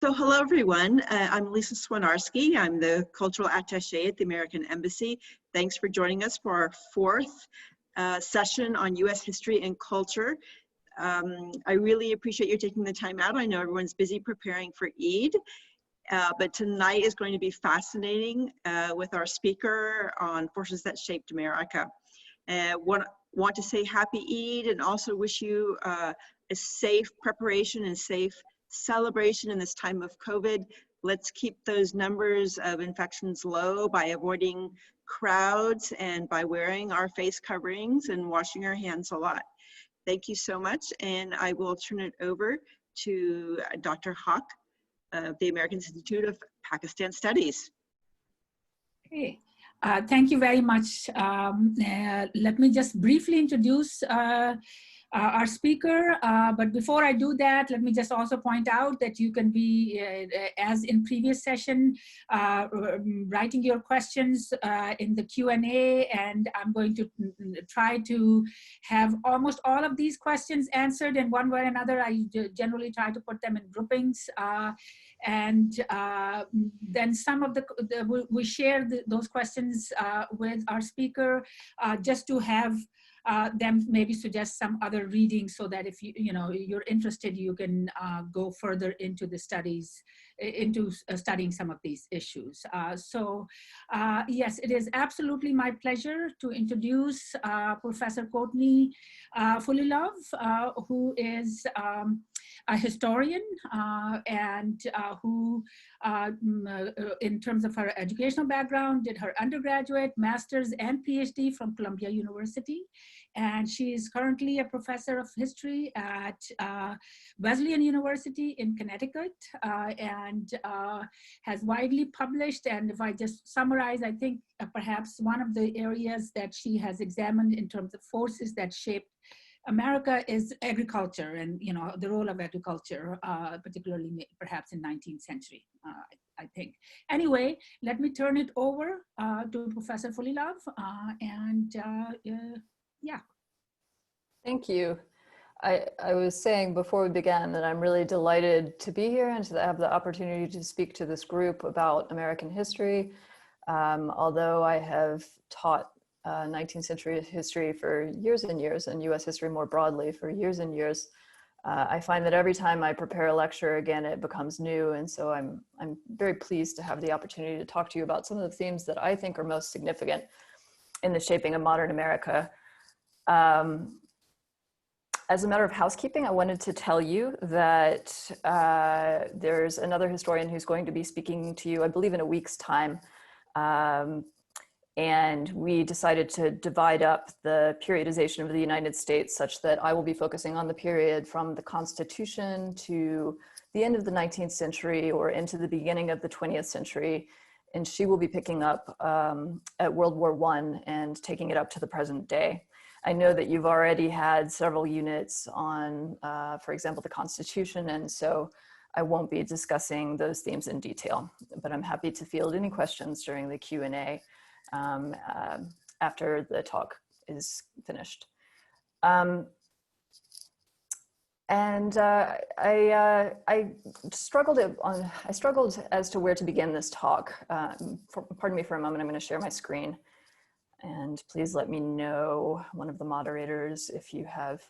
So hello everyone, I'm Lisa Swinarski. I'm the Cultural Attaché at the American Embassy. Thanks for joining us for our fourth session on U.S. history and culture. I really appreciate you taking the time out. I know everyone's busy preparing for Eid, but tonight is going to be fascinating with our speaker on forces that shaped America. Want to say happy Eid and also wish you a safe preparation and safe celebration in this time of COVID. Let's keep those numbers of infections low by avoiding crowds and by wearing our face coverings and washing our hands a lot. Thank you so much, and I will turn it over to Dr. Haq of the American Institute of Pakistan Studies. Okay. Thank you very much. Let me just briefly introduce our speaker, but before I do that, let me just also point out that you can be, as in previous session, writing your questions in the Q&A, and I'm going to try to have almost all of these questions answered in one way or another. I generally try to put them in groupings, and then some of we share those questions with our speaker just to have them maybe suggest some other reading, so that if you're interested, you can go further into the studies, into studying some of these issues. Yes, it is absolutely my pleasure to introduce Professor Courtney Fullilove, who is a historian and who, in terms of her educational background, did her undergraduate, master's, and PhD from Columbia University. And she is currently a professor of history at Wesleyan University in Connecticut, and has widely published. And if I just summarize, I think perhaps one of the areas that she has examined in terms of forces that shaped America is agriculture, and the role of agriculture, particularly perhaps in 19th century, I think. Anyway, let me turn it over to Professor Fullilove, and yeah. Thank you. I was saying before we began that I'm really delighted to be here and to have the opportunity to speak to this group about American history. Although I have taught 19th century history for years and years, and US history more broadly for years and years, I find that every time I prepare a lecture again, it becomes new. And so I'm very pleased to have the opportunity to talk to you about some of the themes that I think are most significant in the shaping of modern America. As a matter of housekeeping, I wanted to tell you that there's another historian who's going to be speaking to you, I believe, in a week's time. And we decided to divide up the periodization of the United States such that I will be focusing on the period from the Constitution to the end of the 19th century or into the beginning of the 20th century. And she will be picking up at World War I and taking it up to the present day. I know that you've already had several units on, for example, the Constitution, and so I won't be discussing those themes in detail, but I'm happy to field any questions during the Q&A after the talk is finished. I struggled as to where to begin this talk. Pardon me for a moment, I'm going to share my screen. And please let me know, one of the moderators, if you have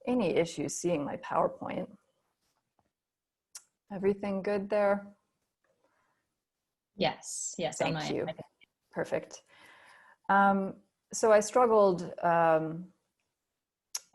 any issues seeing my PowerPoint. Everything good there? Yes, yes. Thank you. Perfect. So I struggled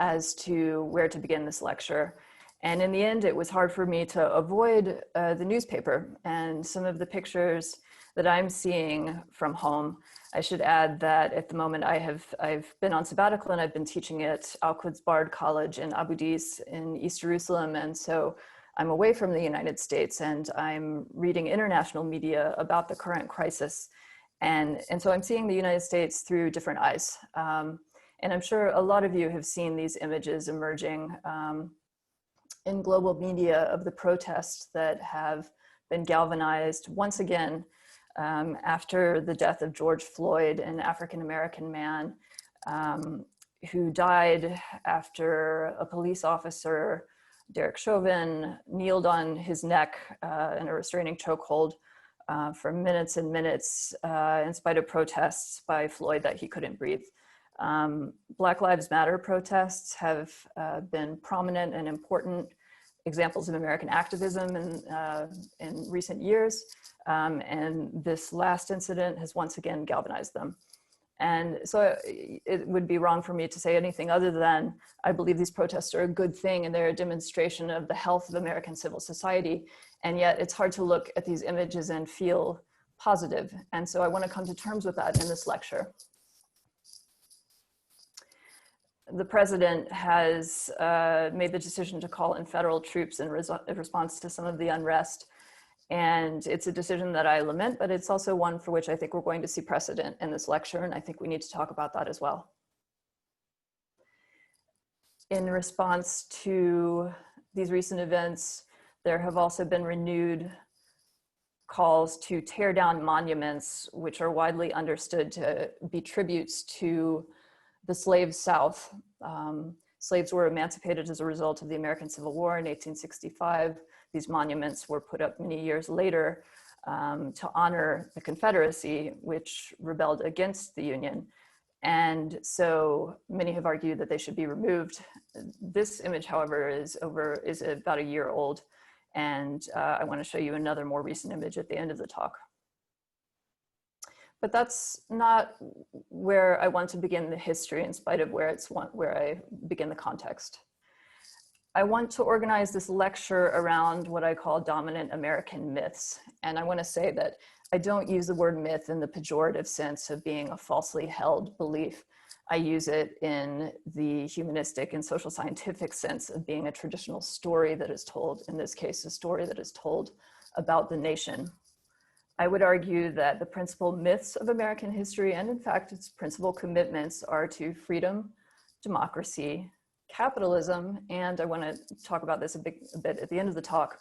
as to where to begin this lecture. And in the end, it was hard for me to avoid the newspaper and some of the pictures that I'm seeing from home. I should add that at the moment I've been on sabbatical and I've been teaching at Al-Quds Bard College in Abu Dis in East Jerusalem. And so I'm away from the United States and I'm reading international media about the current crisis. And so I'm seeing the United States through different eyes. And I'm sure a lot of you have seen these images emerging in global media of the protests that have been galvanized once again after the death of George Floyd, an African-American man who died after a police officer Derek Chauvin kneeled on his neck in a restraining chokehold for minutes and minutes in spite of protests by Floyd that he couldn't breathe. Black Lives Matter protests have been prominent and important examples of American activism in recent years, and this last incident has once again galvanized them. And so it would be wrong for me to say anything other than I believe these protests are a good thing and they're a demonstration of the health of American civil society. And yet it's hard to look at these images and feel positive. And so I want to come to terms with that in this lecture. The president has made the decision to call in federal troops in response to some of the unrest. And it's a decision that I lament, but it's also one for which I think we're going to see precedent in this lecture. And I think we need to talk about that as well. In response to these recent events, there have also been renewed calls to tear down monuments, which are widely understood to be tributes to the slave South. Slaves were emancipated as a result of the American Civil War in 1865. These monuments were put up many years later to honor the Confederacy, which rebelled against the Union. And so many have argued that they should be removed. This image, however, is about a year old. And I want to show you another more recent image at the end of the talk. But that's not where I want to begin the history, in spite of where I begin the context. I want to organize this lecture around what I call dominant American myths. And I want to say that I don't use the word myth in the pejorative sense of being a falsely held belief. I use it in the humanistic and social scientific sense of being a traditional story that is told, in this case, a story that is told about the nation. I would argue that the principal myths of American history, and in fact, its principal commitments, are to freedom, democracy, capitalism, and I want to talk about this a bit at the end of the talk,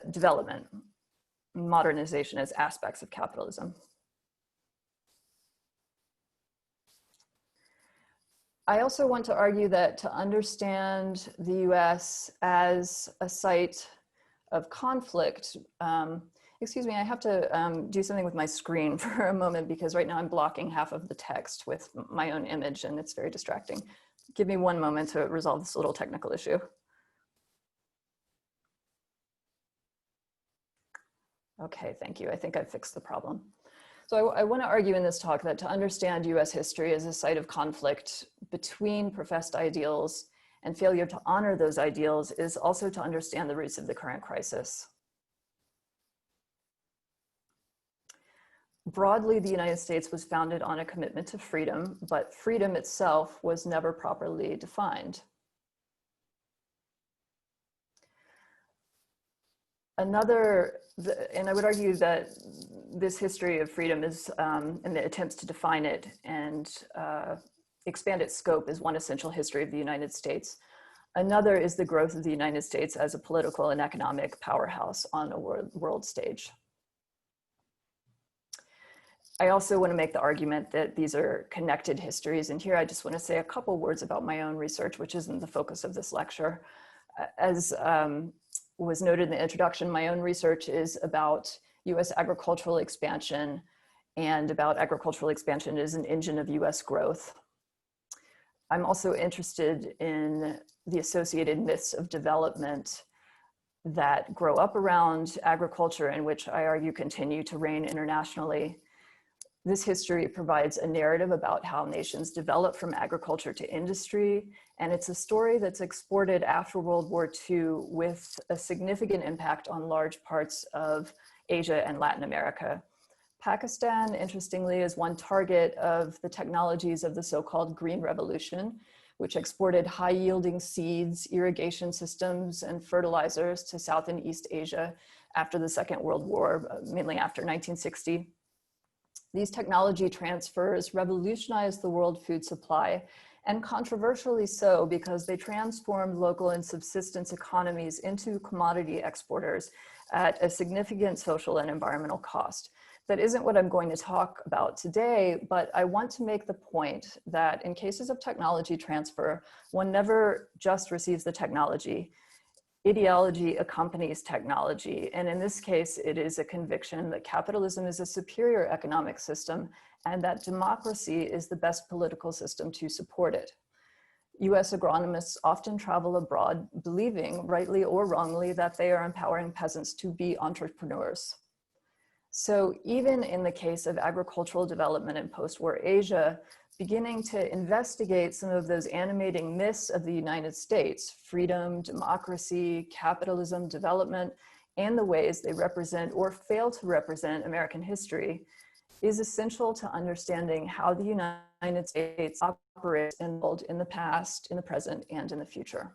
development, modernization as aspects of capitalism. I also want to argue that to understand the US as a site of conflict, excuse me, I have to do something with my screen for a moment because right now I'm blocking half of the text with my own image and it's very distracting. Give me one moment to resolve this little technical issue. Okay, thank you. I think I've fixed the problem. So I want to argue in this talk that to understand US history as a site of conflict between professed ideals and failure to honor those ideals is also to understand the roots of the current crisis. Broadly, the United States was founded on a commitment to freedom, but freedom itself was never properly defined. And I would argue that this history of freedom is, and the attempts to define it and expand its scope is one essential history of the United States. Another is the growth of the United States as a political and economic powerhouse on a world stage. I also want to make the argument that these are connected histories. And here I just want to say a couple words about my own research, which isn't the focus of this lecture. As was noted in the introduction, my own research is about US agricultural expansion and about agricultural expansion as an engine of US growth. I'm also interested in the associated myths of development that grow up around agriculture and which I argue continue to reign internationally. This history provides a narrative about how nations develop from agriculture to industry, and it's a story that's exported after World War II with a significant impact on large parts of Asia and Latin America. Pakistan, interestingly, is one target of the technologies of the so-called Green Revolution, which exported high-yielding seeds, irrigation systems, and fertilizers to South and East Asia after the Second World War, mainly after 1960. These technology transfers revolutionized the world food supply, and controversially so because they transformed local and subsistence economies into commodity exporters at a significant social and environmental cost. That isn't what I'm going to talk about today, but I want to make the point that in cases of technology transfer, one never just receives the technology. ideology accompanies technology. And in this case, it is a conviction that capitalism is a superior economic system and that democracy is the best political system to support it. US agronomists often travel abroad believing, rightly or wrongly, that they are empowering peasants to be entrepreneurs. So even in the case of agricultural development in post-war Asia, beginning to investigate some of those animating myths of the United States, freedom, democracy, capitalism, development, and the ways they represent or fail to represent American history, is essential to understanding how the United States operates in the past, in the present, and in the future.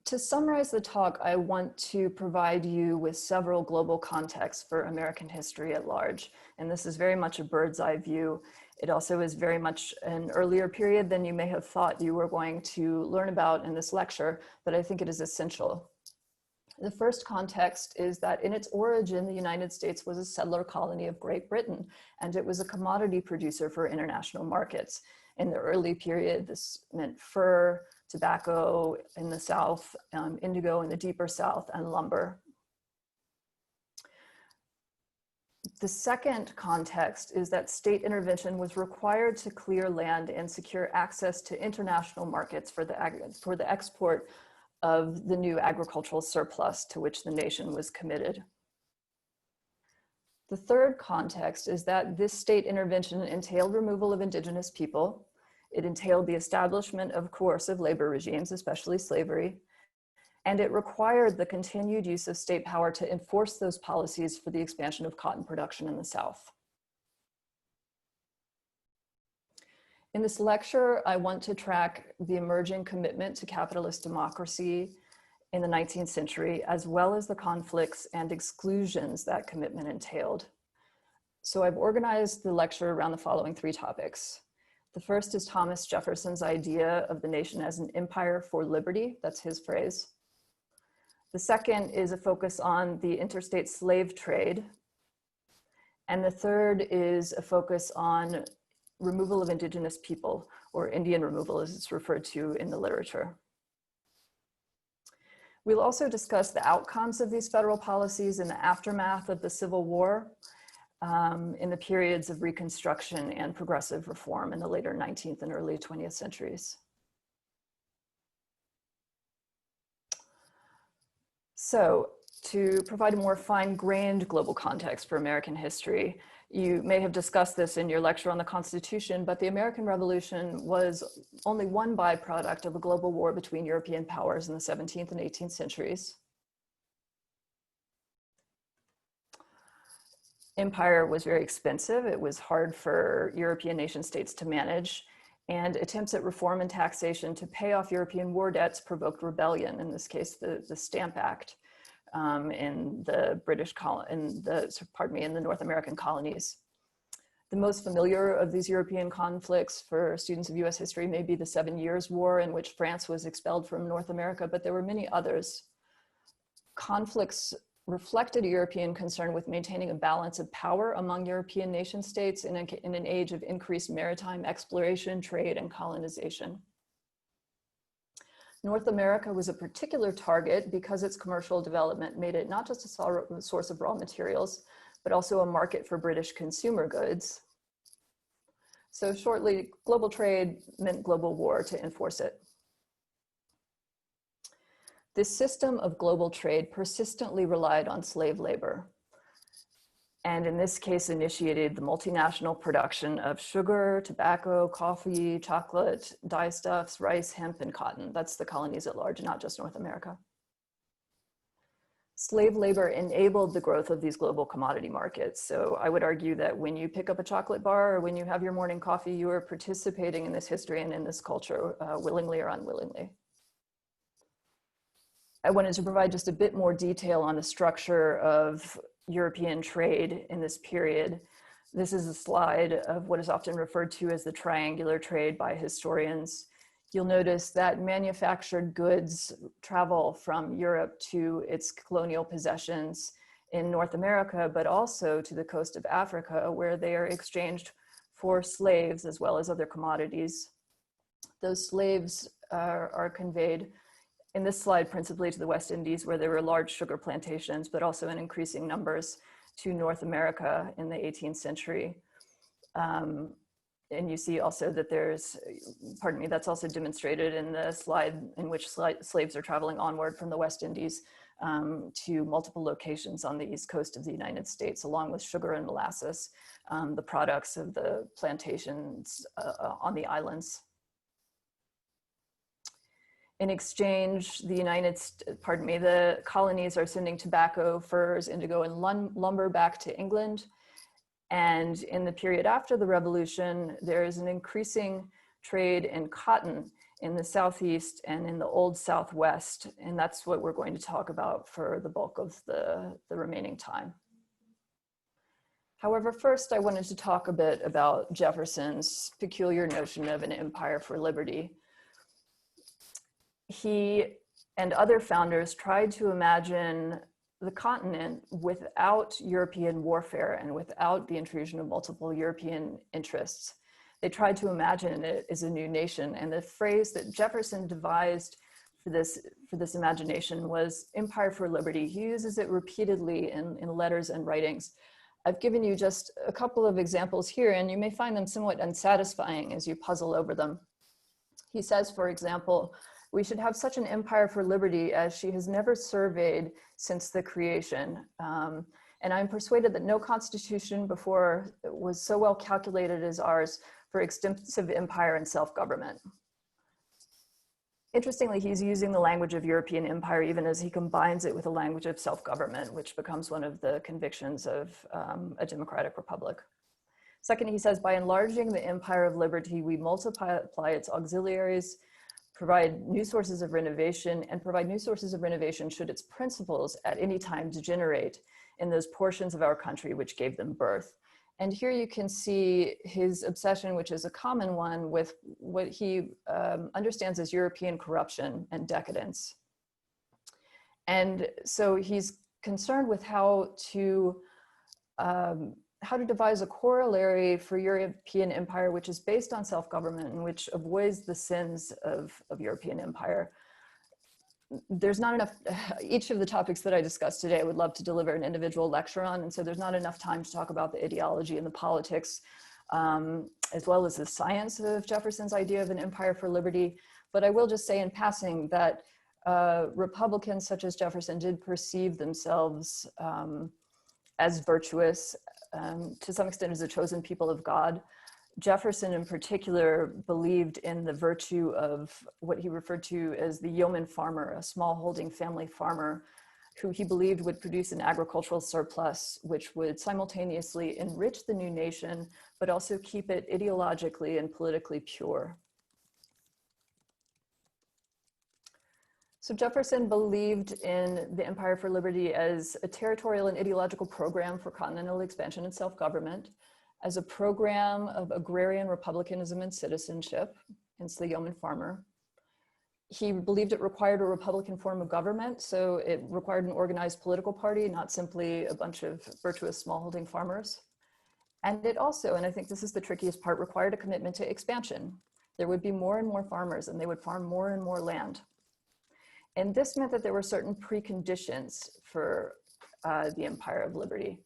To summarize the talk, I want to provide you with several global contexts for American history at large. And this is very much a bird's eye view. It also is very much an earlier period than you may have thought you were going to learn about in this lecture, but I think it is essential. The first context is that in its origin, the United States was a settler colony of Great Britain, and it was a commodity producer for international markets. In the early period, this meant fur, tobacco in the South, indigo in the deeper South, and lumber. The second context is that state intervention was required to clear land and secure access to international markets for the export of the new agricultural surplus to which the nation was committed. The third context is that this state intervention entailed removal of indigenous people. It entailed the establishment of coercive labor regimes, especially slavery, and it required the continued use of state power to enforce those policies for the expansion of cotton production in the South. In this lecture, I want to track the emerging commitment to capitalist democracy in the 19th century, as well as the conflicts and exclusions that commitment entailed. So I've organized the lecture around the following three topics. The first is Thomas Jefferson's idea of the nation as an empire for liberty. That's his phrase. The second is a focus on the interstate slave trade. And the third is a focus on removal of indigenous people, or Indian removal as it's referred to in the literature. We'll also discuss the outcomes of these federal policies in the aftermath of the Civil War, in the periods of Reconstruction and progressive reform in the later 19th and early 20th centuries. So, to provide a more fine-grained global context for American history, you may have discussed this in your lecture on the Constitution, but the American Revolution was only one byproduct of a global war between European powers in the 17th and 18th centuries. Empire was very expensive. It was hard for European nation states to manage, and attempts at reform and taxation to pay off European war debts provoked rebellion, in this case, the Stamp Act in the in the North American colonies. The most familiar of these European conflicts for students of US history may be the 7 Years' War, in which France was expelled from North America, but there were many others. Conflicts reflected a European concern with maintaining a balance of power among European nation states in an age of increased maritime exploration, trade, and colonization. North America was a particular target because its commercial development made it not just a source of raw materials, but also a market for British consumer goods. So shortly, global trade meant global war to enforce it. This system of global trade persistently relied on slave labor, and in this case initiated the multinational production of sugar, tobacco, coffee, chocolate, dyestuffs, rice, hemp, and cotton. That's the colonies at large, not just North America. Slave labor enabled the growth of these global commodity markets. So I would argue that when you pick up a chocolate bar or when you have your morning coffee, you are participating in this history and in this culture, willingly or unwillingly. I wanted to provide just a bit more detail on the structure of European trade in this period. This is a slide of what is often referred to as the triangular trade by historians. You'll notice that manufactured goods travel from Europe to its colonial possessions in North America, but also to the coast of Africa, where they are exchanged for slaves as well as other commodities. Those slaves are conveyed in this slide principally to the West Indies, where there were large sugar plantations, but also in increasing numbers to North America in the 18th century. And you see also that there's, pardon me, that's also demonstrated in the slide in which slaves are traveling onward from the West Indies to multiple locations on the East Coast of the United States, along with sugar and molasses, the products of the plantations on the islands. In exchange, the colonies are sending tobacco, furs, indigo, and lumber back to England. And in the period after the Revolution, there is an increasing trade in cotton in the Southeast and in the Old Southwest. And that's what we're going to talk about for the bulk of the remaining time. However, first I wanted to talk a bit about Jefferson's peculiar notion of an empire for liberty. He and other founders tried to imagine the continent without European warfare and without the intrusion of multiple European interests. They tried to imagine it as a new nation, and the phrase that Jefferson devised for this imagination was empire for liberty. He uses it repeatedly in letters and writings. I've given you just a couple of examples here, and you may find them somewhat unsatisfying as you puzzle over them. He says, for example, "We should have such an empire for liberty as she has never surveyed since the creation. And I'm persuaded that no constitution before was so well calculated as ours for extensive empire and self-government." Interestingly, he's using the language of European empire even as he combines it with the language of self-government, which becomes one of the convictions of a democratic republic. Second, he says, "By enlarging the empire of liberty, we multiply its auxiliaries, provide new sources of renovation, and provide new sources of renovation should its principles at any time degenerate in those portions of our country which gave them birth." And here you can see his obsession, which is a common one, with what he understands as European corruption and decadence. And so he's concerned with how to devise a corollary for European empire, which is based on self-government and which avoids the sins of European empire. There's not enough, each of the topics that I discussed today, I would love to deliver an individual lecture on, and so there's not enough time to talk about the ideology and the politics, as well as the science of Jefferson's idea of an empire for liberty. But I will just say in passing that Republicans such as Jefferson did perceive themselves as virtuous, to some extent as a chosen people of God. Jefferson in particular believed in the virtue of what he referred to as the yeoman farmer, a small-holding family farmer, who he believed would produce an agricultural surplus, which would simultaneously enrich the new nation, but also keep it ideologically and politically pure. So Jefferson believed in the Empire for Liberty as a territorial and ideological program for continental expansion and self-government, as a program of agrarian republicanism and citizenship, hence the yeoman farmer. He believed it required a republican form of government, so it required an organized political party, not simply a bunch of virtuous smallholding farmers. And it also, and I think this is the trickiest part, required a commitment to expansion. There would be more and more farmers, and they would farm more and more land. And this meant that there were certain preconditions for the Empire of Liberty.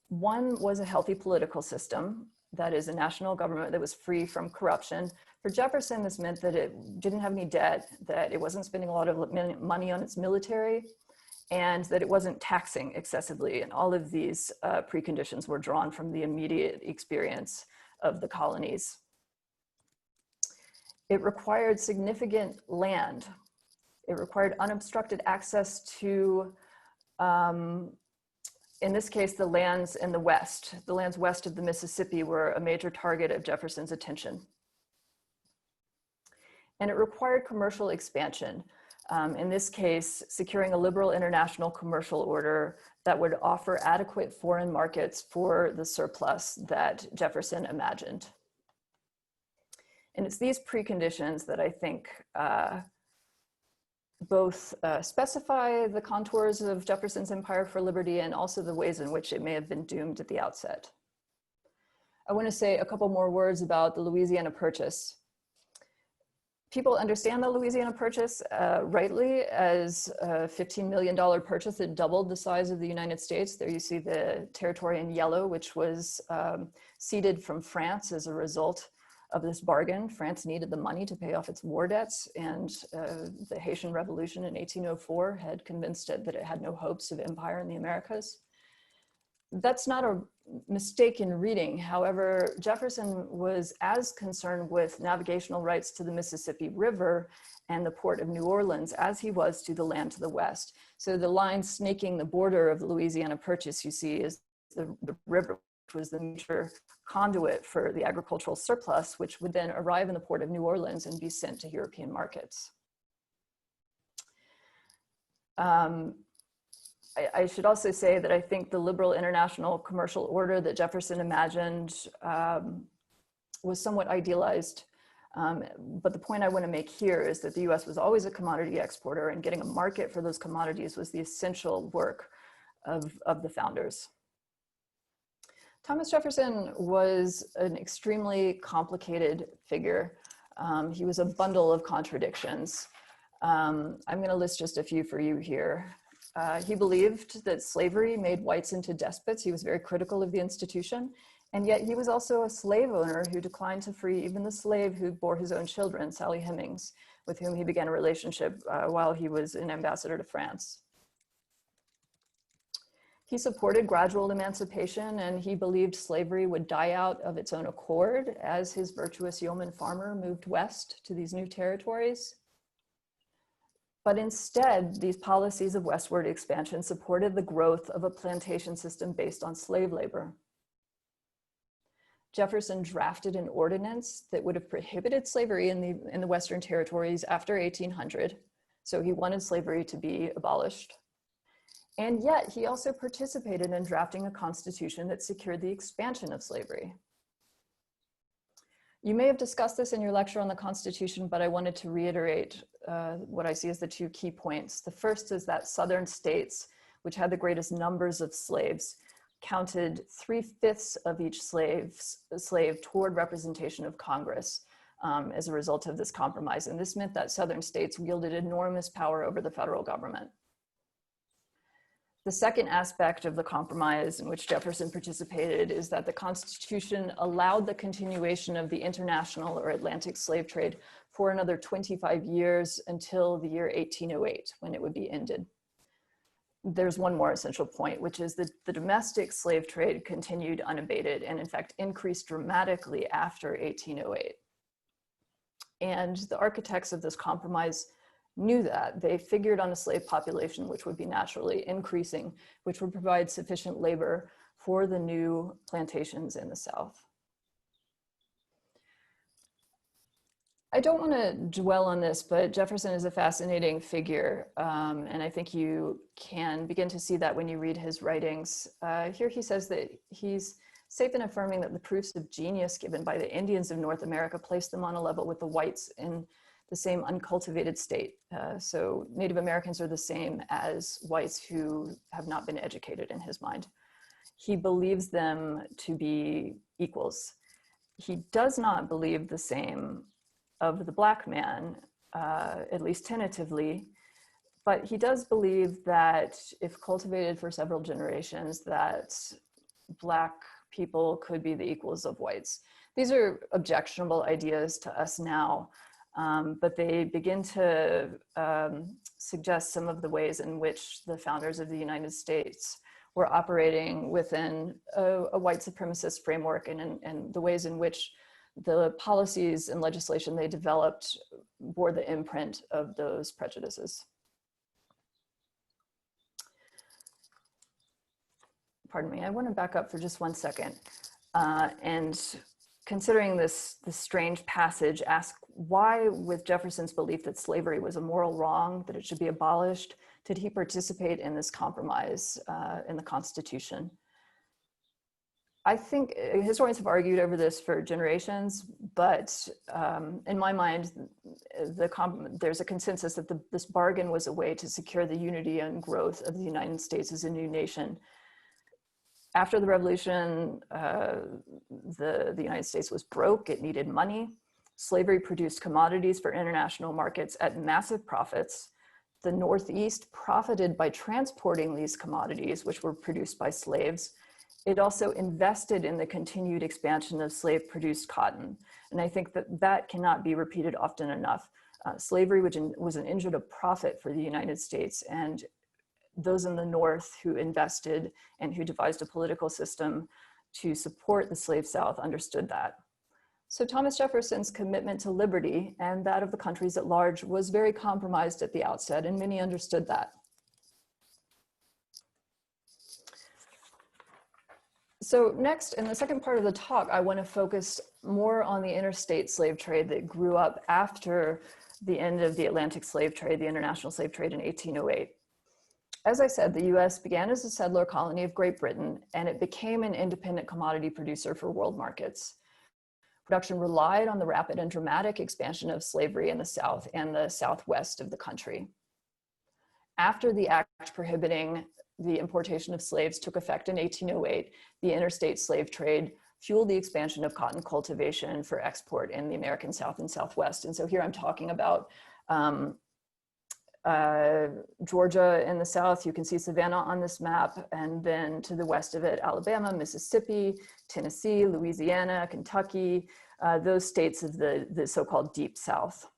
One was a healthy political system, that is a national government that was free from corruption. For Jefferson, this meant that it didn't have any debt, that it wasn't spending a lot of money on its military, and that it wasn't taxing excessively. And all of these preconditions were drawn from the immediate experience of the colonies. It required significant land. It required unobstructed access to, in this case, the lands in the West. The lands west of the Mississippi were a major target of Jefferson's attention. And it required commercial expansion. In this case, securing a liberal international commercial order that would offer adequate foreign markets for the surplus that Jefferson imagined. And it's these preconditions that I think both specify the contours of Jefferson's Empire for Liberty and also the ways in which it may have been doomed at the outset. I want to say a couple more words about the Louisiana Purchase. People understand the Louisiana Purchase rightly as a $15 million purchase that doubled the size of the United States. There you see the territory in yellow, which was ceded from France as a result of this bargain. France needed the money to pay off its war debts, and the Haitian Revolution in 1804 had convinced it that it had no hopes of empire in the Americas. That's not a mistaken reading. However, Jefferson was as concerned with navigational rights to the Mississippi River and the port of New Orleans as he was to the land to the west. So the line snaking the border of the Louisiana Purchase, you see, is the river, which was the major conduit for the agricultural surplus, which would then arrive in the port of New Orleans and be sent to European markets. I should also say that I think the liberal international commercial order that Jefferson imagined was somewhat idealized. But the point I want to make here is that the US was always a commodity exporter, and getting a market for those commodities was the essential work of the founders. Thomas Jefferson was an extremely complicated figure. He was a bundle of contradictions. I'm going to list just a few for you here. He believed that slavery made whites into despots. He was very critical of the institution, and yet he was also a slave owner who declined to free even the slave who bore his own children, Sally Hemings, with whom he began a relationship while he was an ambassador to France. He supported gradual emancipation, and he believed slavery would die out of its own accord as his virtuous yeoman farmer moved west to these new territories. But instead, these policies of westward expansion supported the growth of a plantation system based on slave labor. Jefferson drafted an ordinance that would have prohibited slavery in the Western territories after 1800. So he wanted slavery to be abolished. And yet he also participated in drafting a constitution that secured the expansion of slavery. You may have discussed this in your lecture on the Constitution, but I wanted to reiterate what I see as the two key points. The first is that Southern states, which had the greatest numbers of slaves, counted 3/5 of each slave toward representation of Congress as a result of this compromise. And this meant that Southern states wielded enormous power over the federal government. The second aspect of the compromise in which Jefferson participated is that the Constitution allowed the continuation of the international or Atlantic slave trade for another 25 years until the year 1808, when it would be ended. There's one more essential point, which is that the domestic slave trade continued unabated and in fact increased dramatically after 1808. And the architects of this compromise knew that. They figured on a slave population which would be naturally increasing, which would provide sufficient labor for the new plantations in the South. I don't want to dwell on this, but Jefferson is a fascinating figure, and I think you can begin to see that when you read his writings. Here he says that he's safe in affirming that the proofs of genius given by the Indians of North America placed them on a level with the whites in the same uncultivated state. So Native Americans are the same as whites who have not been educated in his mind. He believes them to be equals. He does not believe the same of the Black man, at least tentatively, but he does believe that if cultivated for several generations, that Black people could be the equals of whites. These are objectionable ideas to us now, but they begin to suggest some of the ways in which the founders of the United States were operating within a white supremacist framework, and the ways in which the policies and legislation they developed bore the imprint of those prejudices. Pardon me, I want to back up for just one second. And considering this strange passage, ask why, with Jefferson's belief that slavery was a moral wrong, that it should be abolished, did he participate in this compromise in the Constitution? I think historians have argued over this for generations, but in my mind, there's a consensus that this bargain was a way to secure the unity and growth of the United States as a new nation. After the Revolution, the United States was broke, it needed money. Slavery produced commodities for international markets at massive profits. The Northeast profited by transporting these commodities, which were produced by slaves. It also invested in the continued expansion of slave-produced cotton. And I think that that cannot be repeated often enough. Slavery was an engine of profit for the United States, and those in the North who invested and who devised a political system to support the slave South understood that. So Thomas Jefferson's commitment to liberty and that of the countries at large was very compromised at the outset, and many understood that. So next, in the second part of the talk, I want to focus more on the interstate slave trade that grew up after the end of the Atlantic slave trade, the international slave trade in 1808. As I said, the US began as a settler colony of Great Britain, and it became an independent commodity producer for world markets. Production relied on the rapid and dramatic expansion of slavery in the South and the Southwest of the country. After the act prohibiting the importation of slaves took effect in 1808, the interstate slave trade fueled the expansion of cotton cultivation for export in the American South and Southwest. And so here I'm talking about Georgia in the South. You can see Savannah on this map, and then to the west of it, Alabama, Mississippi, Tennessee, Louisiana, Kentucky, those states of the so-called Deep South.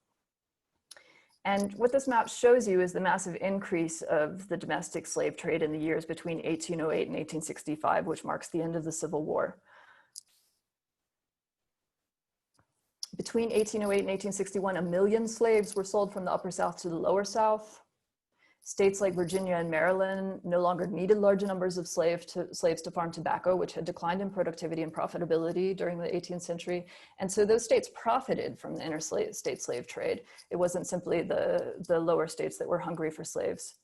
And what this map shows you is the massive increase of the domestic slave trade in the years between 1808 and 1865, which marks the end of the Civil War. Between 1808 and 1861, 1 million slaves were sold from the Upper South to the Lower South. States like Virginia and Maryland no longer needed large numbers of slaves to farm tobacco, which had declined in productivity and profitability during the 18th century. And so those states profited from the interstate slave trade. It wasn't simply the lower states that were hungry for slaves.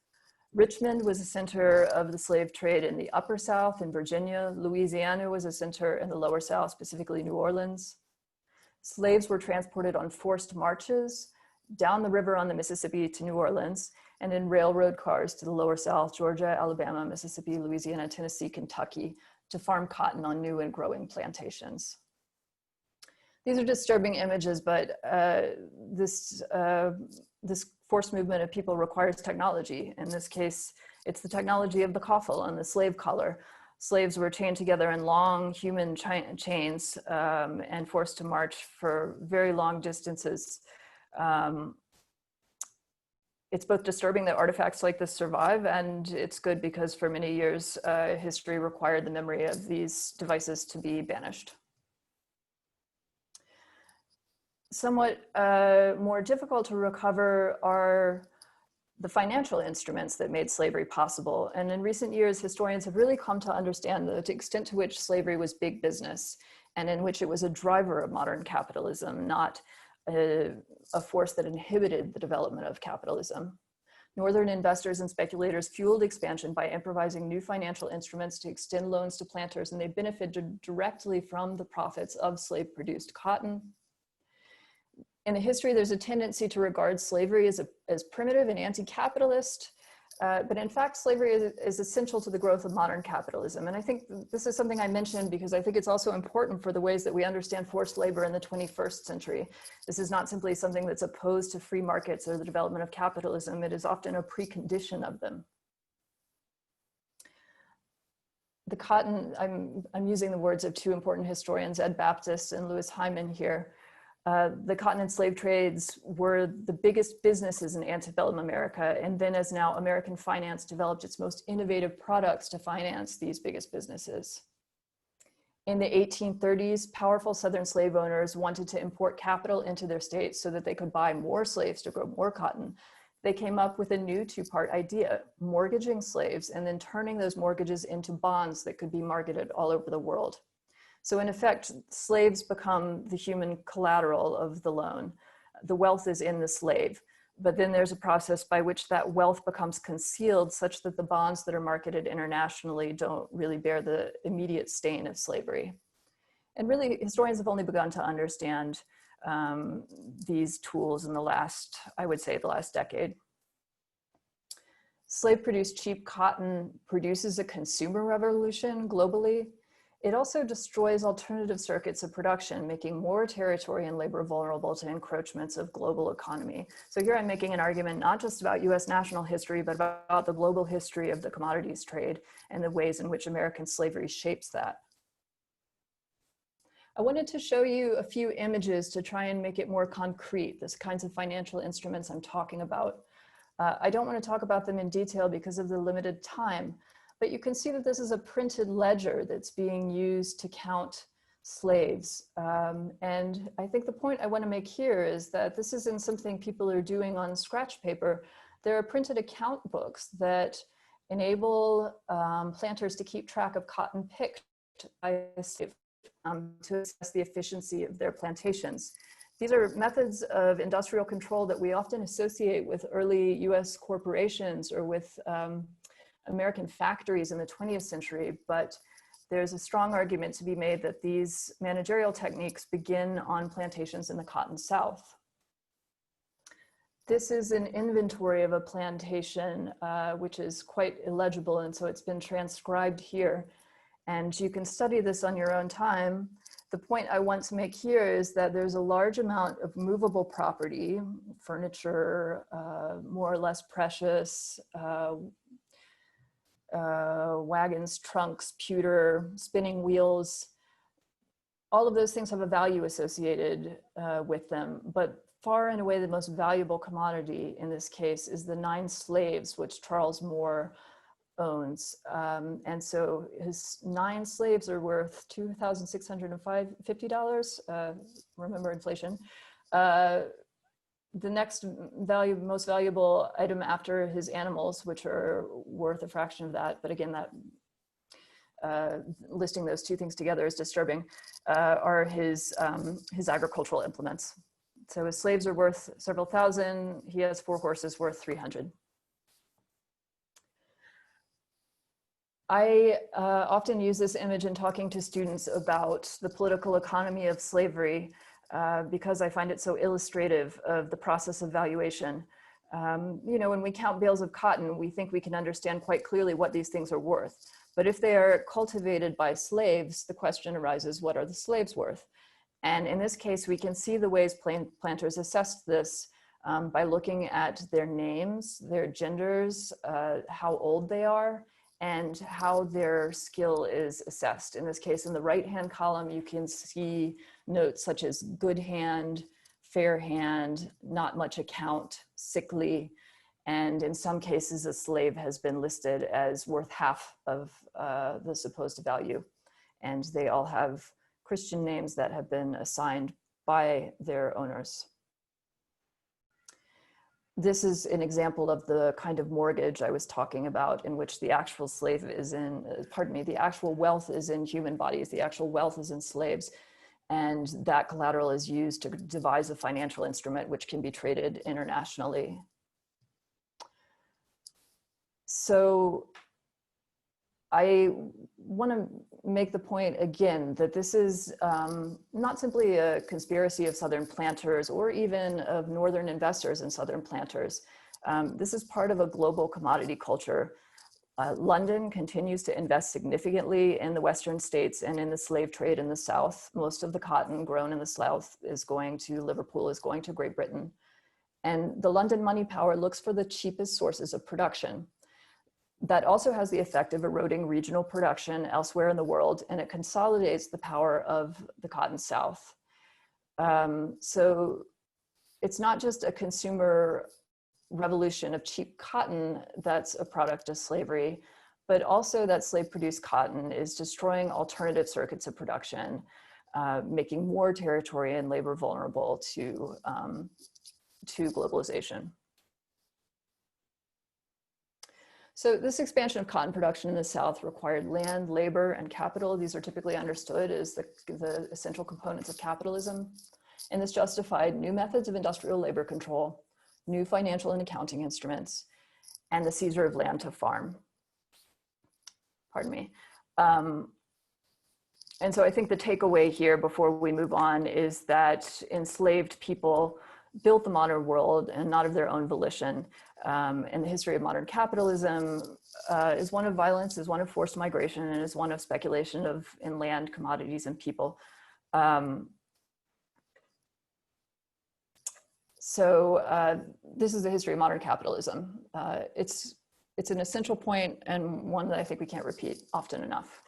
Richmond was a center of the slave trade in the Upper South in Virginia. Louisiana was a center in the Lower South, specifically New Orleans. Slaves were transported on forced marches down the river on the Mississippi to New Orleans, and in railroad cars to the Lower South, Georgia, Alabama, Mississippi, Louisiana, Tennessee, Kentucky, to farm cotton on new and growing plantations. These are disturbing images, but this forced movement of people requires technology. In this case, it's the technology of the coffle and the slave collar. Slaves were chained together in long human chains and forced to march for very long distances. It's both disturbing that artifacts like this survive, and it's good because for many years, history required the memory of these devices to be banished. Somewhat more difficult to recover are the financial instruments that made slavery possible. And in recent years, historians have really come to understand the extent to which slavery was big business, and in which it was a driver of modern capitalism, not a force that inhibited the development of capitalism. Northern investors and speculators fueled expansion by improvising new financial instruments to extend loans to planters, and they benefited directly from the profits of slave-produced cotton. In the history, there's a tendency to regard slavery as primitive and anti-capitalist, but in fact, slavery is essential to the growth of modern capitalism. And I think this is something I mentioned because I think it's also important for the ways that we understand forced labor in the 21st century. This is not simply something that's opposed to free markets or the development of capitalism. It is often a precondition of them. The cotton, I'm using the words of two important historians, Ed Baptist and Louis Hyman here. The cotton and slave trades were the biggest businesses in antebellum America, and then as now, American finance developed its most innovative products to finance these biggest businesses. In the 1830s, powerful Southern slave owners wanted to import capital into their states so that they could buy more slaves to grow more cotton. They came up with a new two-part idea: mortgaging slaves and then turning those mortgages into bonds that could be marketed all over the world. So in effect, slaves become the human collateral of the loan. The wealth is in the slave, but then there's a process by which that wealth becomes concealed such that the bonds that are marketed internationally don't really bear the immediate stain of slavery. And really, historians have only begun to understand these tools in the last, I would say, the last decade. Slave-produced cheap cotton produces a consumer revolution globally. it also destroys alternative circuits of production, making more territory and labor vulnerable to encroachments of global economy. So here I'm making an argument not just about US national history, but about the global history of the commodities trade and the ways in which American slavery shapes that. I wanted to show you a few images to try and make it more concrete, this kinds of financial instruments I'm talking about. I don't want to talk about them in detail because of the limited time, but you can see that this is a printed ledger that's being used to count slaves. And I think the point I want to make here is that this isn't something people are doing on scratch paper. There are printed account books that enable planters to keep track of cotton picked by slaves to assess the efficiency of their plantations. These are methods of industrial control that we often associate with early US corporations or with American factories in the 20th century, but there's a strong argument to be made that these managerial techniques begin on plantations in the Cotton South. This is an inventory of a plantation, which is quite illegible, and so it's been transcribed here. And you can study this on your own time. The point I want to make here is that there's a large amount of movable property, furniture, more or less precious, wagons, trunks, pewter, spinning wheels. All of those things have a value associated with them, but far and away the most valuable commodity in this case is the 9 slaves which Charles Moore owns. And so his 9 slaves are worth $2,650, remember inflation. The next most valuable item after his animals, which are worth a fraction of that, but again, that listing those two things together is disturbing, are his agricultural implements. So his slaves are worth several thousand. He has 4 horses worth 300. I often use this image in talking to students about the political economy of slavery because I find it so illustrative of the process of valuation. You know, when we count bales of cotton, we think we can understand quite clearly what these things are worth. But if they are cultivated by slaves, the question arises, what are the slaves worth? And in this case, we can see the ways planters assessed this by looking at their names, their genders, how old they are, and how their skill is assessed. In this case, in the right-hand column, you can see notes such as good hand, fair hand, not much account, sickly, and in some cases, a slave has been listed as worth half of the supposed value. And they all have Christian names that have been assigned by their owners. This is an example of the kind of mortgage I was talking about, in which the actual slave is in, the actual wealth is in human bodies, the actual wealth is in slaves, and that collateral is used to devise a financial instrument which can be traded internationally. So I want to make the point again that this is not simply a conspiracy of Southern planters or even of Northern investors and Southern planters. This is part of a global commodity culture. London continues to invest significantly in the Western states and in the slave trade in the South. Most of the cotton grown in the South is going to Liverpool, is going to Great Britain. And the London money power looks for the cheapest sources of production. That also has the effect of eroding regional production elsewhere in the world, and it consolidates the power of the Cotton South. So it's not just a consumer revolution of cheap cotton that's a product of slavery, but also that slave-produced cotton is destroying alternative circuits of production, making more territory and labor vulnerable to globalization. So this expansion of cotton production in the South required land, labor, and capital. These are typically understood as the essential components of capitalism. And this justified new methods of industrial labor control, new financial and accounting instruments, and the seizure of land to farm. Pardon me. And so I think the takeaway here before we move on is that enslaved people built the modern world and not of their own volition. And the history of modern capitalism is one of violence, is one of forced migration, and is one of speculation in land, commodities, and people. This is the history of modern capitalism. It's an essential point and one that I think we can't repeat often enough.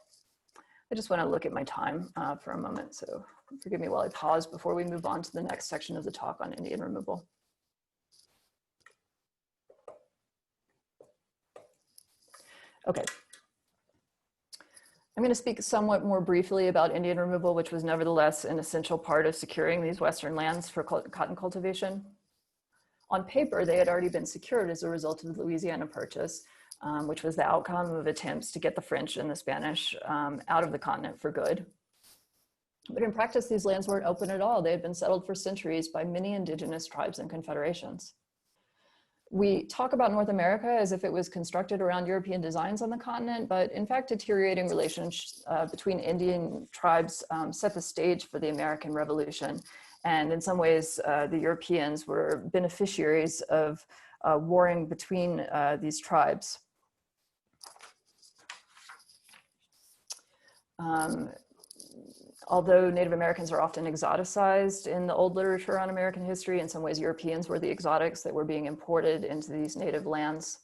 I just want to look at my time for a moment, so forgive me while I pause before we move on to the next section of the talk on Indian removal. Okay. I'm going to speak somewhat more briefly about Indian removal, which was nevertheless an essential part of securing these Western lands for cotton cultivation. On paper, they had already been secured as a result of the Louisiana Purchase, which was the outcome of attempts to get the French and the Spanish out of the continent for good. But in practice, these lands weren't open at all. They had been settled for centuries by many indigenous tribes and confederations. We talk about North America as if it was constructed around European designs on the continent, but in fact, deteriorating relations between Indian tribes set the stage for the American Revolution. And in some ways, the Europeans were beneficiaries of warring between these tribes. Although Native Americans are often exoticized in the old literature on American history, in some ways Europeans were the exotics that were being imported into these native lands.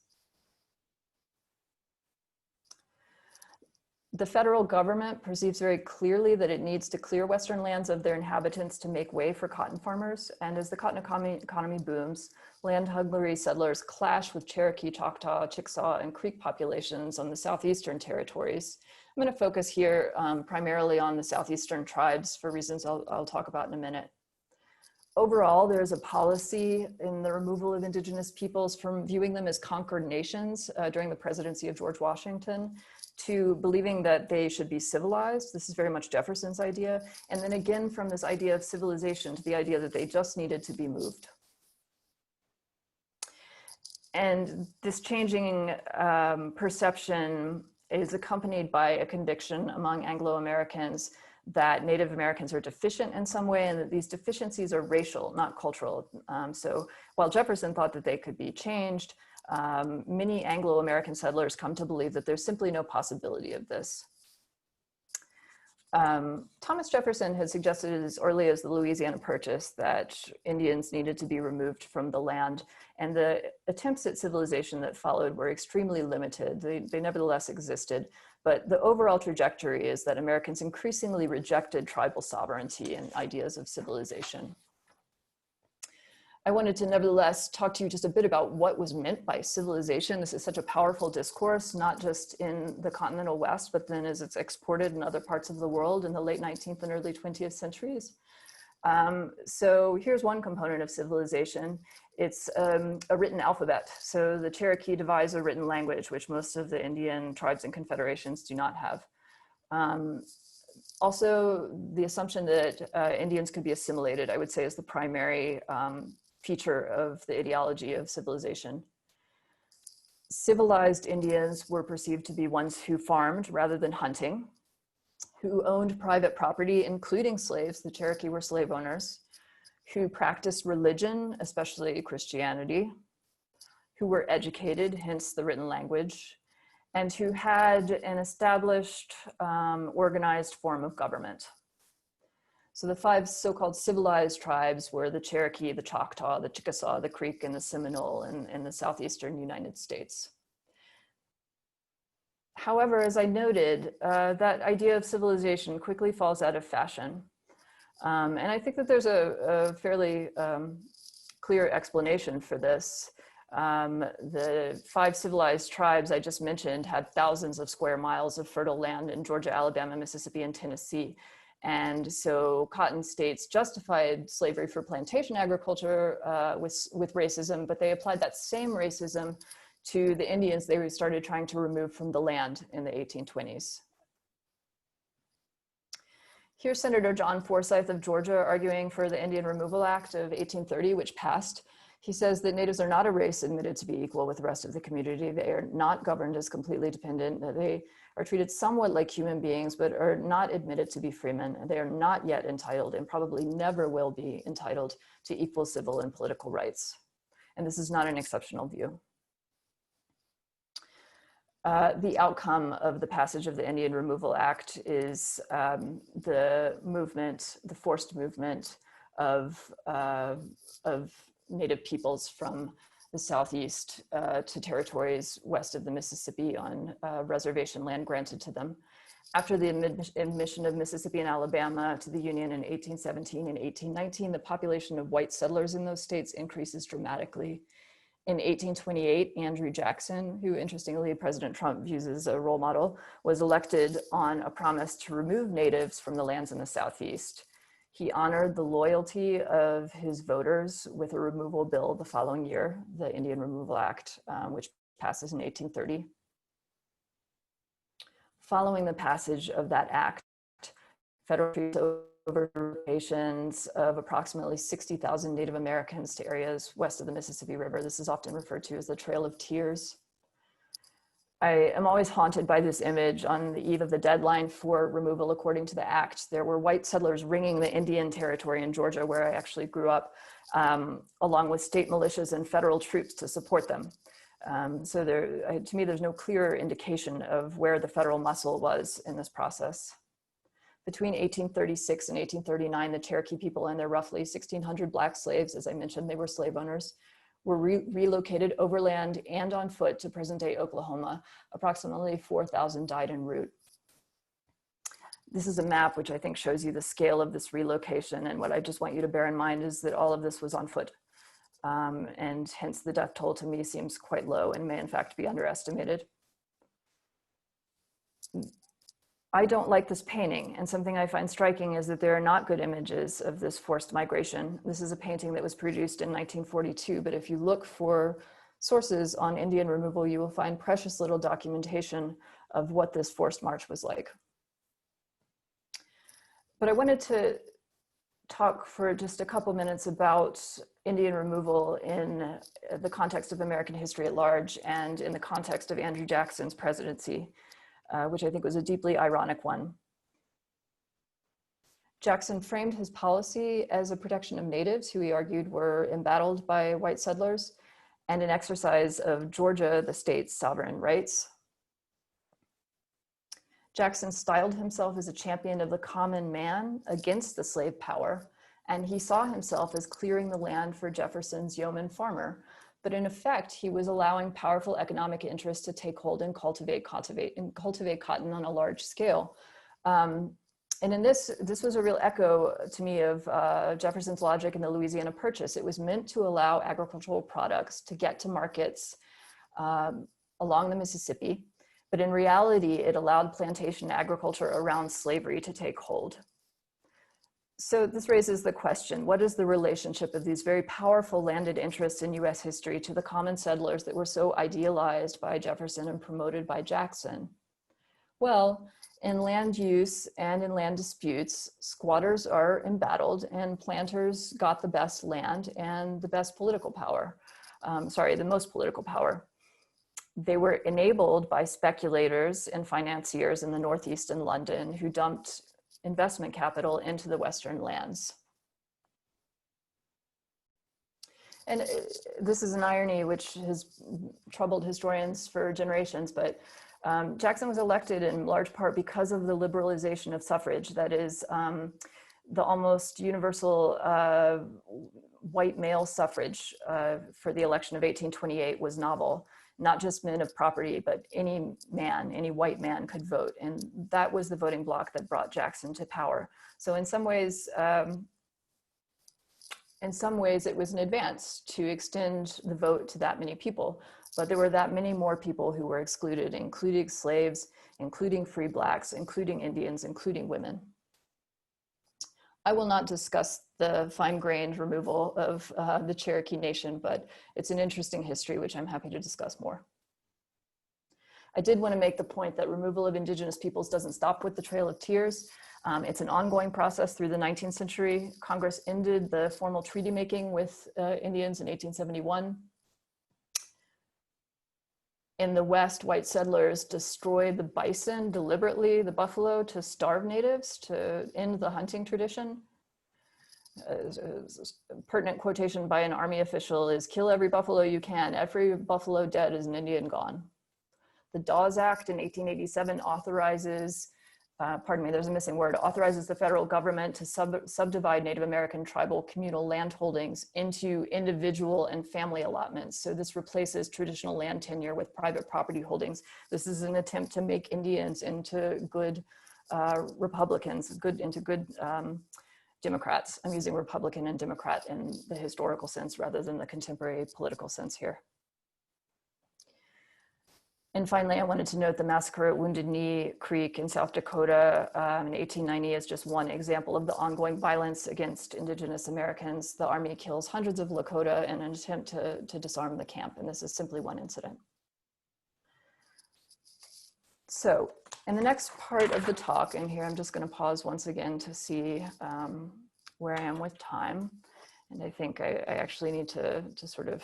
The federal government perceives very clearly that it needs to clear Western lands of their inhabitants to make way for cotton farmers. And as the cotton economy booms, land-hungry settlers clash with Cherokee, Choctaw, Chickasaw, and Creek populations on the southeastern territories. I'm going to focus here primarily on the southeastern tribes for reasons I'll talk about in a minute. Overall, there's a policy in the removal of indigenous peoples from viewing them as conquered nations during the presidency of George Washington to believing that they should be civilized. This is very much Jefferson's idea. And then again, from this idea of civilization to the idea that they just needed to be moved. And this changing perception is accompanied by a conviction among Anglo-Americans that Native Americans are deficient in some way and that these deficiencies are racial, not cultural. So while Jefferson thought that they could be changed, many Anglo-American settlers come to believe that there's simply no possibility of this. Thomas Jefferson had suggested as early as the Louisiana Purchase that Indians needed to be removed from the land, and the attempts at civilization that followed were extremely limited. They nevertheless existed, but the overall trajectory is that Americans increasingly rejected tribal sovereignty and ideas of civilization. I wanted to nevertheless talk to you just a bit about what was meant by civilization. This is such a powerful discourse, not just in the continental West, but then as it's exported in other parts of the world in the late 19th and early 20th centuries. So here's one component of civilization. It's a written alphabet. So the Cherokee devise a written language, which most of the Indian tribes and confederations do not have. Also, the assumption that Indians could be assimilated, I would say, is the primary feature of the ideology of civilization. Civilized Indians were perceived to be ones who farmed rather than hunting, who owned private property, including slaves. The Cherokee were slave owners, who practiced religion, especially Christianity, who were educated, hence the written language, and who had an established organized form of government. So the five so-called civilized tribes were the Cherokee, the Choctaw, the Chickasaw, the Creek, and the Seminole in the southeastern United States. However, as I noted, that idea of civilization quickly falls out of fashion. And I think that there's a fairly clear explanation for this. The five civilized tribes I just mentioned had thousands of square miles of fertile land in Georgia, Alabama, Mississippi, and Tennessee. And so cotton states justified slavery for plantation agriculture with racism, but they applied that same racism to the Indians they started trying to remove from the land in the 1820s. Here's Senator John Forsyth of Georgia arguing for the Indian Removal Act of 1830, which passed. He says that natives are not a race admitted to be equal with the rest of the community. They are not governed as completely dependent. They are treated somewhat like human beings, but are not admitted to be freemen. They are not yet entitled and probably never will be entitled to equal civil and political rights. And this is not an exceptional view. The outcome of the passage of the Indian Removal Act is the forced movement of Native peoples from the Southeast to territories west of the Mississippi on reservation land granted to them. After the admission of Mississippi and Alabama to the Union in 1817 and 1819, the population of white settlers in those states increases dramatically. In 1828, Andrew Jackson, who interestingly President Trump views as a role model, was elected on a promise to remove natives from the lands in the Southeast. He honored the loyalty of his voters with a removal bill the following year, the Indian Removal Act, which passes in 1830. Following the passage of that act, federal troops over relocations of approximately 60,000 Native Americans to areas west of the Mississippi River. This is often referred to as the Trail of Tears. I am always haunted by this image. On the eve of the deadline for removal according to the act, there were white settlers ringing the Indian Territory in Georgia, where I actually grew up, along with state militias and federal troops to support them. So to me, there's no clear indication of where the federal muscle was in this process. Between 1836 and 1839, the Cherokee people and their roughly 1,600 Black slaves, as I mentioned, they were slave owners, were relocated overland and on foot to present-day Oklahoma. Approximately 4,000 died en route. This is a map which I think shows you the scale of this relocation, and what I just want you to bear in mind is that all of this was on foot. And hence the death toll to me seems quite low and may in fact be underestimated. I don't like this painting, and something I find striking is that there are not good images of this forced migration. This is a painting that was produced in 1942, but if you look for sources on Indian removal, you will find precious little documentation of what this forced march was like. But I wanted to talk for just a couple minutes about Indian removal in the context of American history at large and in the context of Andrew Jackson's presidency, which I think was a deeply ironic one. Jackson framed his policy as a protection of natives who he argued were embattled by white settlers and an exercise of Georgia, the state's sovereign rights. Jackson styled himself as a champion of the common man against the slave power, and he saw himself as clearing the land for Jefferson's yeoman farmer. But in effect, he was allowing powerful economic interests to take hold and cultivate cotton on a large scale. And in this was a real echo to me of Jefferson's logic in the Louisiana Purchase. It was meant to allow agricultural products to get to markets along the Mississippi, but in reality, it allowed plantation agriculture around slavery to take hold. So this raises the question, what is the relationship of these very powerful landed interests in US history to the common settlers that were so idealized by Jefferson and promoted by Jackson? Well, in land use and in land disputes, squatters are embattled and planters got the best land and the best political power. The most political power. They were enabled by speculators and financiers in the Northeast and London who dumped investment capital into the Western lands. And this is an irony which has troubled historians for generations, but Jackson was elected in large part because of the liberalization of suffrage. That is, the almost universal white male suffrage for the election of 1828 was novel. Not just men of property, but any man, any white man could vote. And that was the voting bloc that brought Jackson to power. So in some ways it was an advance to extend the vote to that many people. But there were that many more people who were excluded, including slaves, including free Blacks, including Indians, including women. I will not discuss the fine-grained removal of the Cherokee Nation, but it's an interesting history, which I'm happy to discuss more. I did want to make the point that removal of Indigenous peoples doesn't stop with the Trail of Tears. It's an ongoing process through the 19th century. Congress ended the formal treaty making with Indians in 1871. In the West, white settlers destroyed the bison deliberately, the buffalo, to starve natives, to end the hunting tradition. A pertinent quotation by an army official is, "Kill every buffalo you can. Every buffalo dead is an Indian gone." The Dawes Act in 1887 authorizes, there's a missing word, authorizes the federal government to subdivide Native American tribal communal land holdings into individual and family allotments. So this replaces traditional land tenure with private property holdings. This is an attempt to make Indians into good Republicans, into good Democrats. I'm using Republican and Democrat in the historical sense rather than the contemporary political sense here. And finally, I wanted to note the massacre at Wounded Knee Creek in South Dakota in 1890 is just one example of the ongoing violence against Indigenous Americans. The Army kills hundreds of Lakota in an attempt to disarm the camp, and this is simply one incident. So in the next part of the talk, and here I'm just going to pause once again to see where I am with time. And I think I actually need to sort of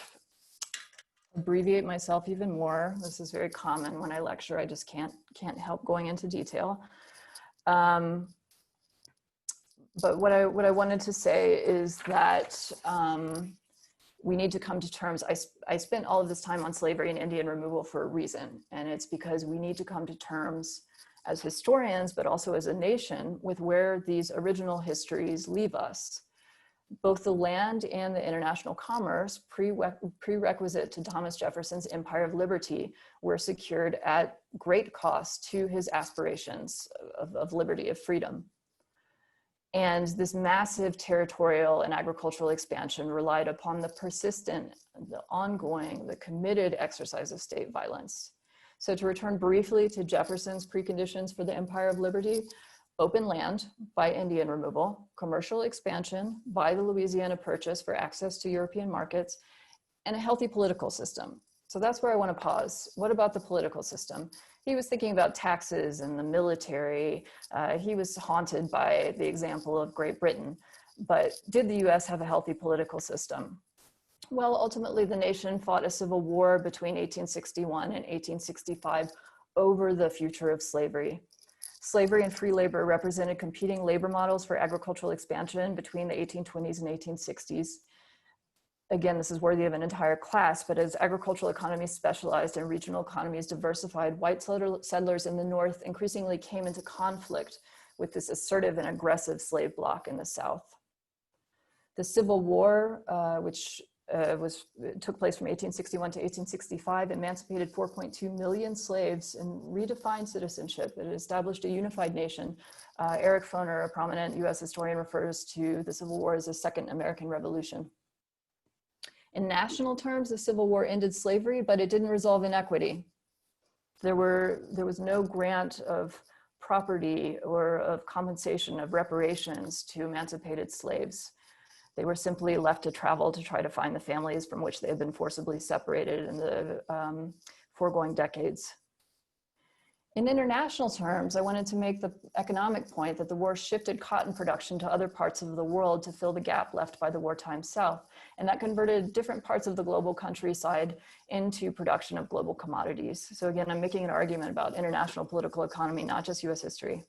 abbreviate myself even more. This is very common when I lecture. I just can't help going into detail. But what I wanted to say is that we need to come to terms. I spent all of this time on slavery and Indian removal for a reason, and it's because we need to come to terms as historians, but also as a nation, with where these original histories leave us. Both the land and the international commerce prerequisite to Thomas Jefferson's Empire of Liberty were secured at great cost to his aspirations of liberty, of freedom. And this massive territorial and agricultural expansion relied upon the persistent, the ongoing, the committed exercise of state violence. So to return briefly to Jefferson's preconditions for the Empire of Liberty: open land by Indian removal, commercial expansion by the Louisiana Purchase for access to European markets, and a healthy political system. So that's where I want to pause. What about the political system? He was thinking about taxes and the military. He was haunted by the example of Great Britain. But did the US have a healthy political system? Well, ultimately, the nation fought a civil war between 1861 and 1865 over the future of slavery. Slavery and free labor represented competing labor models for agricultural expansion between the 1820s and 1860s. Again, this is worthy of an entire class, but as agricultural economies specialized and regional economies diversified, white settlers in the North increasingly came into conflict with this assertive and aggressive slave bloc in the South. The Civil War, which took place from 1861 to 1865, emancipated 4.2 million slaves and redefined citizenship. It established a unified nation. Eric Foner, a prominent US historian, refers to the Civil War as a second American Revolution. In national terms, the Civil War ended slavery, but it didn't resolve inequity. There was no grant of property or of compensation, of reparations to emancipated slaves. They were simply left to travel to try to find the families from which they had been forcibly separated in the foregoing decades. In international terms, I wanted to make the economic point that the war shifted cotton production to other parts of the world to fill the gap left by the wartime South. And that converted different parts of the global countryside into production of global commodities. So again, I'm making an argument about international political economy, not just US history.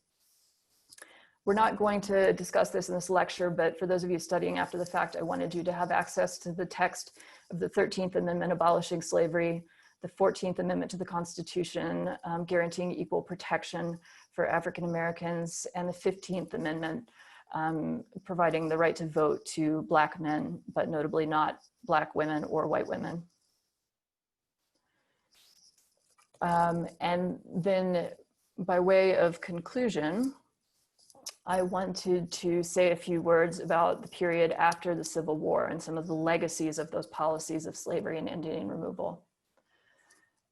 We're not going to discuss this in this lecture, but for those of you studying after the fact, I wanted you to have access to the text of the 13th Amendment abolishing slavery, the 14th Amendment to the Constitution guaranteeing equal protection for African Americans, and the 15th Amendment providing the right to vote to Black men, but notably not Black women or white women. And then by way of conclusion, I wanted to say a few words about the period after the Civil War and some of the legacies of those policies of slavery and Indian removal.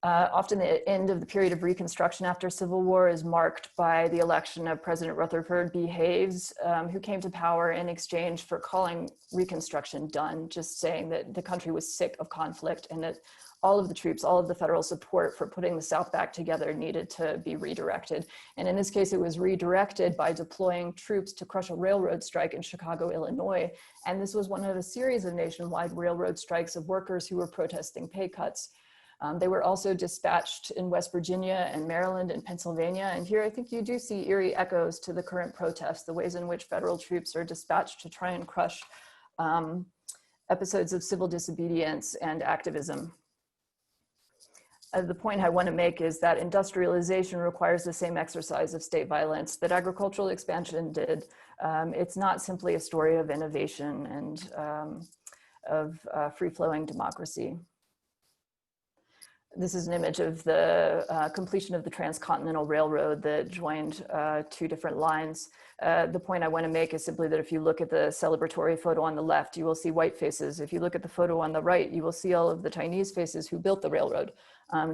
Often the end of the period of Reconstruction after Civil War is marked by the election of President Rutherford B. Hayes, who came to power in exchange for calling Reconstruction done, just saying that the country was sick of conflict and that all of the troops, all of the federal support for putting the South back together needed to be redirected. And in this case, it was redirected by deploying troops to crush a railroad strike in Chicago, Illinois. And this was one of a series of nationwide railroad strikes of workers who were protesting pay cuts. They were also dispatched in West Virginia and Maryland and Pennsylvania. And here I think you do see eerie echoes to the current protests, the ways in which federal troops are dispatched to try and crush episodes of civil disobedience and activism. The point I want to make is that industrialization requires the same exercise of state violence that agricultural expansion did. It's not simply a story of innovation and of free-flowing democracy. This is an image of the completion of the Transcontinental Railroad that joined two different lines. The point I want to make is simply that if you look at the celebratory photo on the left, you will see white faces. If you look at the photo on the right, you will see all of the Chinese faces who built the railroad.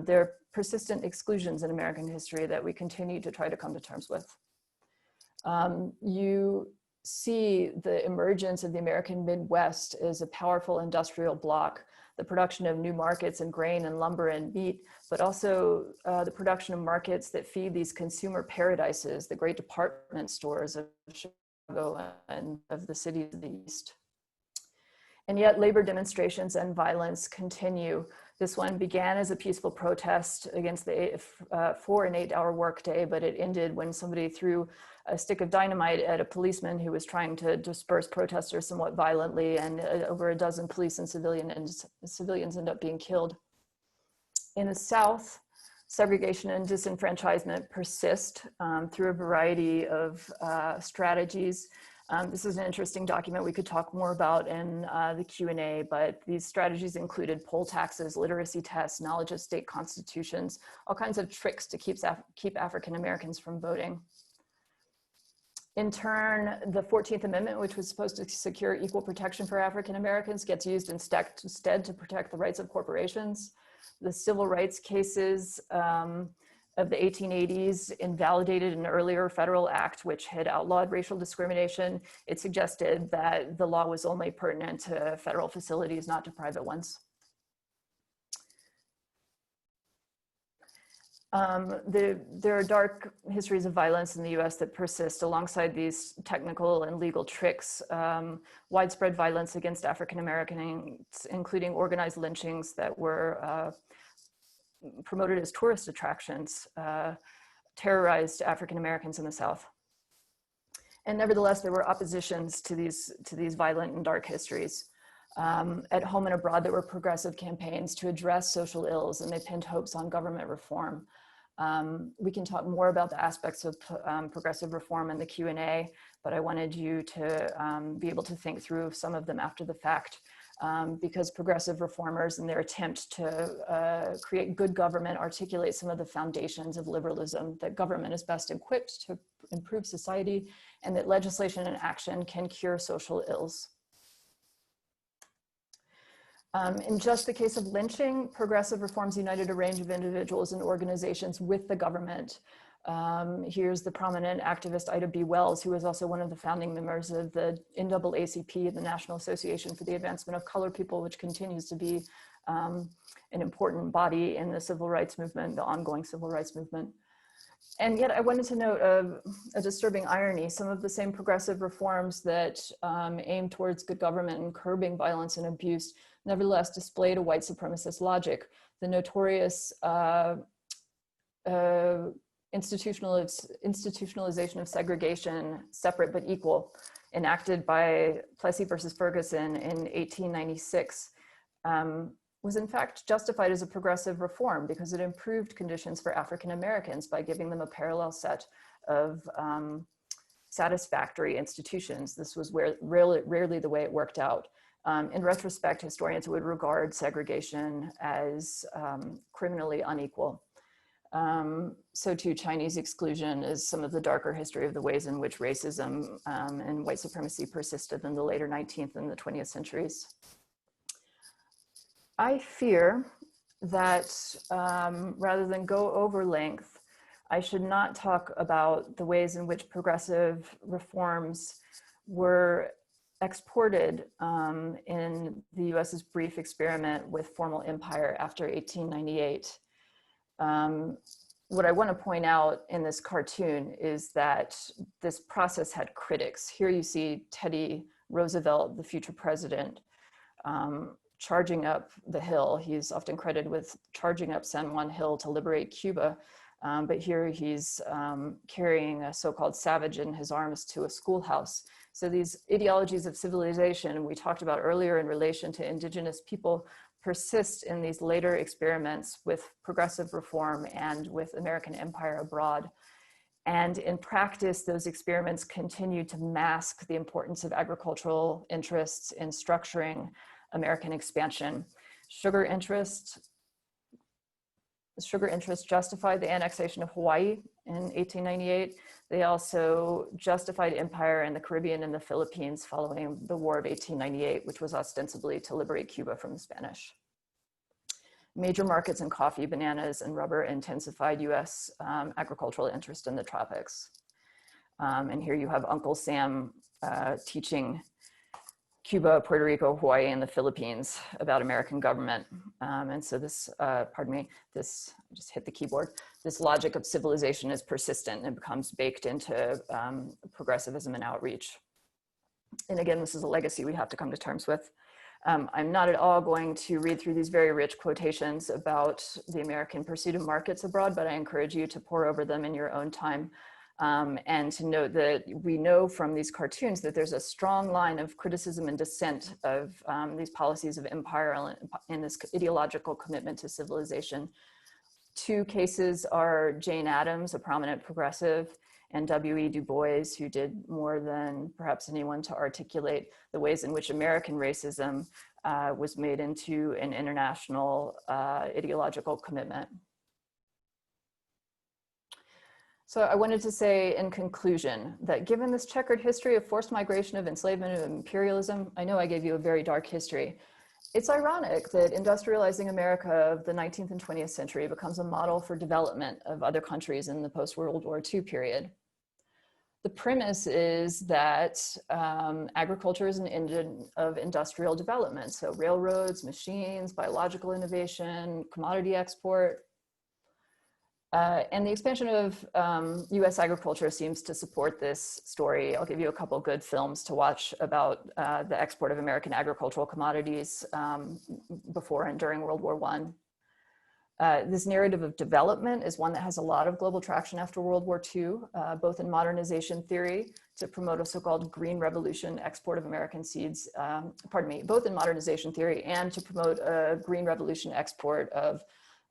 There are persistent exclusions in American history that we continue to try to come to terms with. You see the emergence of the American Midwest as a powerful industrial bloc, the production of new markets in grain and lumber and meat, but also the production of markets that feed these consumer paradises, the great department stores of Chicago and of the cities of the East. And yet labor demonstrations and violence continue. This one began as a peaceful protest against the 4 and 8 hour workday, but it ended when somebody threw a stick of dynamite at a policeman who was trying to disperse protesters somewhat violently, and over a dozen police and civilians end up being killed. In the South, segregation and disenfranchisement persist through a variety of strategies. This is an interesting document we could talk more about in the Q&A, but these strategies included poll taxes, literacy tests, knowledge of state constitutions, all kinds of tricks to keep African Americans from voting. In turn, the 14th Amendment, which was supposed to secure equal protection for African Americans, gets used instead to protect the rights of corporations. The civil rights cases of the 1880s invalidated an earlier federal act which had outlawed racial discrimination. It suggested that the law was only pertinent to federal facilities, not to private ones. There are dark histories of violence in the US that persist alongside these technical and legal tricks. Widespread violence against African Americans, including organized lynchings that were promoted as tourist attractions, terrorized African Americans in the South. And nevertheless, there were oppositions to these violent and dark histories. At home and abroad, there were progressive campaigns to address social ills, and they pinned hopes on government reform. We can talk more about the aspects of progressive reform in the Q&A, but I wanted you to be able to think through some of them after the fact, because progressive reformers in their attempt to create good government articulate some of the foundations of liberalism, that government is best equipped to improve society, and that legislation and action can cure social ills. In just the case of lynching, progressive reforms united a range of individuals and organizations with the government. Here's the prominent activist Ida B. Wells, who was also one of the founding members of the NAACP, the National Association for the Advancement of Colored People, which continues to be an important body in the civil rights movement, the ongoing civil rights movement. And yet I wanted to note a disturbing irony. Some of the same progressive reforms that aim towards good government and curbing violence and abuse nevertheless displayed a white supremacist logic. The notorious institutionalization of segregation, separate but equal, enacted by Plessy versus Ferguson in 1896, was in fact justified as a progressive reform because it improved conditions for African Americans by giving them a parallel set of satisfactory institutions. This was rarely the way it worked out. In retrospect, historians would regard segregation as criminally unequal. So too, Chinese exclusion is some of the darker history of the ways in which racism and white supremacy persisted in the later 19th and the 20th centuries. I fear that rather than go over length, I should not talk about the ways in which progressive reforms were exported in the US's brief experiment with formal empire after 1898. What I want to point out in this cartoon is that this process had critics. Here you see Teddy Roosevelt, the future president, charging up the hill. He's often credited with charging up San Juan Hill to liberate Cuba. But here he's carrying a so-called savage in his arms to a schoolhouse. So these ideologies of civilization we talked about earlier in relation to indigenous people persist in these later experiments with progressive reform and with American empire abroad. And in practice, those experiments continue to mask the importance of agricultural interests in structuring American expansion. Sugar interests justified the annexation of Hawaii in 1898. They also justified empire in the Caribbean and the Philippines following the War of 1898, which was ostensibly to liberate Cuba from the Spanish. Major markets in coffee, bananas, and rubber intensified US agricultural interest in the tropics. And here you have Uncle Sam teaching Cuba, Puerto Rico, Hawaii, and the Philippines about American government. And so this, pardon me, this, I just hit the keyboard. This logic of civilization is persistent and becomes baked into progressivism and outreach. And again, this is a legacy we have to come to terms with. I'm not at all going to read through these very rich quotations about the American pursuit of markets abroad, but I encourage you to pore over them in your own time. And to note that we know from these cartoons that there's a strong line of criticism and dissent of these policies of empire and this ideological commitment to civilization. Two cases are Jane Addams, a prominent progressive, and W.E. Du Bois, who did more than perhaps anyone to articulate the ways in which American racism was made into an international ideological commitment. So I wanted to say in conclusion that given this checkered history of forced migration, of enslavement, of imperialism, I know I gave you a very dark history. It's ironic that industrializing America of the 19th and 20th century becomes a model for development of other countries in the post-World War II period. The premise is that agriculture is an engine of industrial development. So railroads, machines, biological innovation, commodity export. And the expansion of US agriculture seems to support this story. I'll give you a couple good films to watch about the export of American agricultural commodities before and during World War I. This narrative of development is one that has a lot of global traction after World War II, both in modernization theory to promote a so-called green revolution export of American seeds, both in modernization theory and to promote a green revolution export of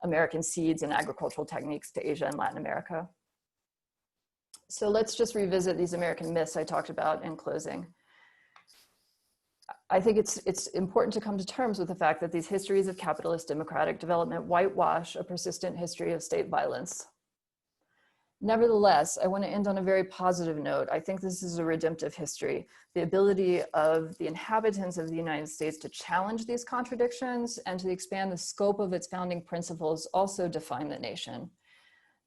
American seeds and agricultural techniques to Asia and Latin America. So let's just revisit these American myths I talked about in closing. I think it's important to come to terms with the fact that these histories of capitalist democratic development whitewash a persistent history of state violence. Nevertheless, I want to end on a very positive note. I think this is a redemptive history. The ability of the inhabitants of the United States to challenge these contradictions and to expand the scope of its founding principles also define the nation.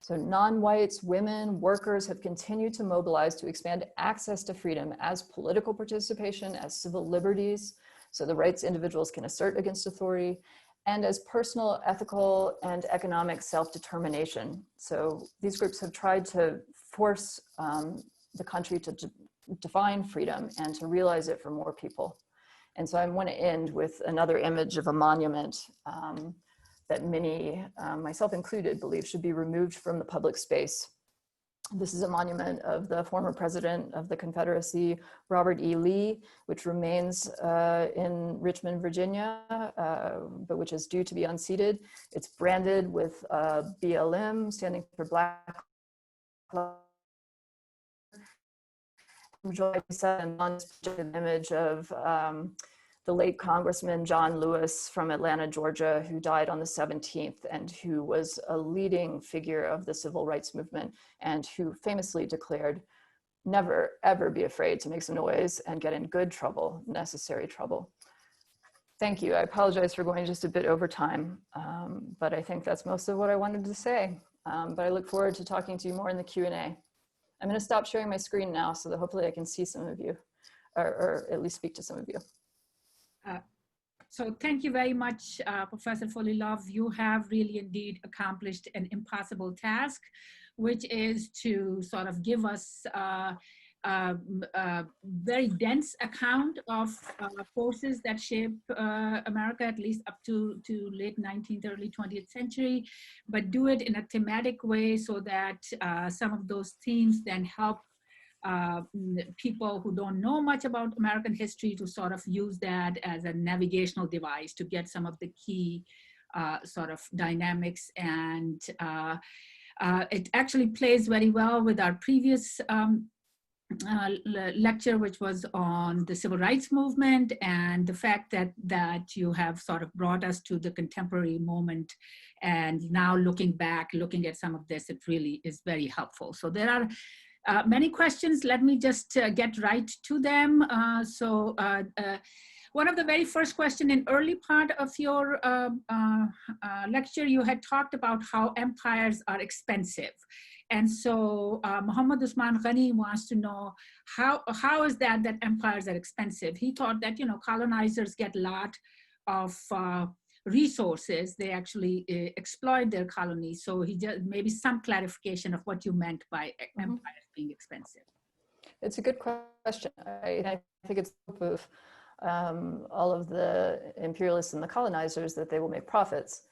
So non-whites, women, workers have continued to mobilize to expand access to freedom as political participation, as civil liberties, so the rights individuals can assert against authority, and as personal, ethical, and economic self-determination. So these groups have tried to force the country to define freedom and to realize it for more people. And so I want to end with another image of a monument that many, myself included, believe should be removed from the public space. This is a monument of the former president of the Confederacy, Robert E. Lee, which remains in Richmond, Virginia, but which is due to be unseated. It's branded with BLM, standing for Black Lives Matter, an image of the late Congressman John Lewis from Atlanta, Georgia, who died on the 17th and who was a leading figure of the civil rights movement and who famously declared, never, ever be afraid to make some noise and get in good trouble, necessary trouble. Thank you. I apologize for going just a bit over time, but I think that's most of what I wanted to say. But I look forward to talking to you more in the Q&A. I'm going to stop sharing my screen now so that hopefully I can see some of you, or at least speak to some of you. So thank you very much, Professor Fullilove. You have really indeed accomplished an impossible task, which is to sort of give us very dense account of forces that shape America, at least up to late 19th, early 20th century, but do it in a thematic way so that some of those themes then help people who don't know much about American history to sort of use that as a navigational device to get some of the key sort of dynamics. And it actually plays very well with our previous lecture, which was on the civil rights movement, and the fact that you have sort of brought us to the contemporary moment. And now looking back, looking at some of this, it really is very helpful. So there are many questions. Let me just get right to them. One of the very first question in early part of your lecture, you had talked about how empires are expensive. And so Muhammad Usman Ghani wants to know how is that empires are expensive? He thought that, colonizers get a lot of resources. They actually exploit their colonies. So he just maybe some clarification of what you meant by empires being expensive. It's a good question. I think it's of all of the imperialists and the colonizers that they will make profits.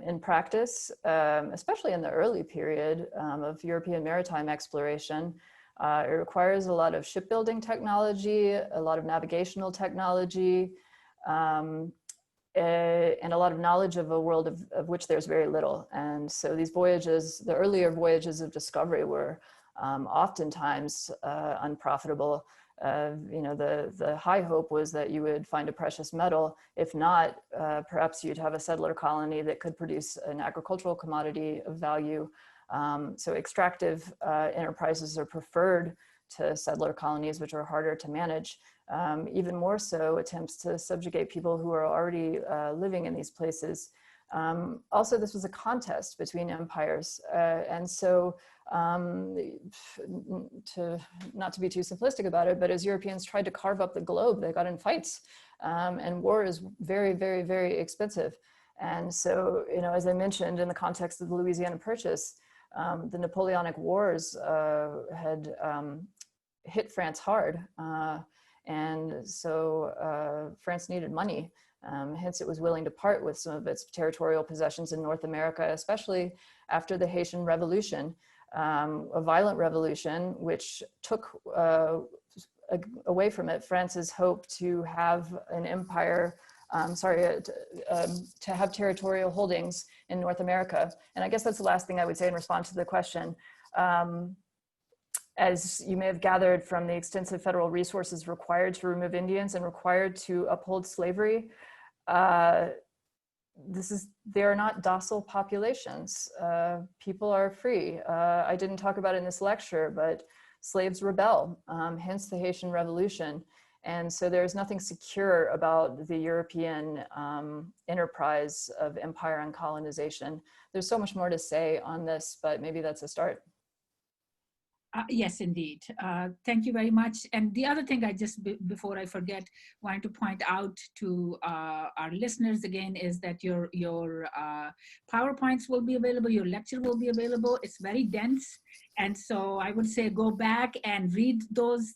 In practice, especially in the early period of European maritime exploration, it requires a lot of shipbuilding technology, a lot of navigational technology, and a lot of knowledge of a world of which there's very little. And so these voyages, the earlier voyages of discovery were oftentimes unprofitable. The high hope was that you would find a precious metal. If not, perhaps you'd have a settler colony that could produce an agricultural commodity of value. So extractive enterprises are preferred to settler colonies, which are harder to manage. Even more so, attempts to subjugate people who are already living in these places. Also, this was a contest between empires. And so not to be too simplistic about it, but as Europeans tried to carve up the globe, they got in fights. And war is very, very, very expensive. And so, as I mentioned, in the context of the Louisiana Purchase, the Napoleonic Wars had hit France hard. And so France needed money. Hence, it was willing to part with some of its territorial possessions in North America, especially after the Haitian Revolution, a violent revolution, which took away from it France's hope to have an empire, to have territorial holdings in North America. And I guess that's the last thing I would say in response to the question. As you may have gathered from the extensive federal resources required to remove Indians and required to uphold slavery, they are not docile populations. People are free. I didn't talk about it in this lecture, but slaves rebel, hence the Haitian Revolution. And so there's nothing secure about the European enterprise of empire and colonization. There's so much more to say on this, but maybe that's a start. Yes, indeed. Thank you very much. And the other thing I just, before I forget, wanted to point out to our listeners again is that your PowerPoints will be available, your lecture will be available. It's very dense. And so I would say go back and read those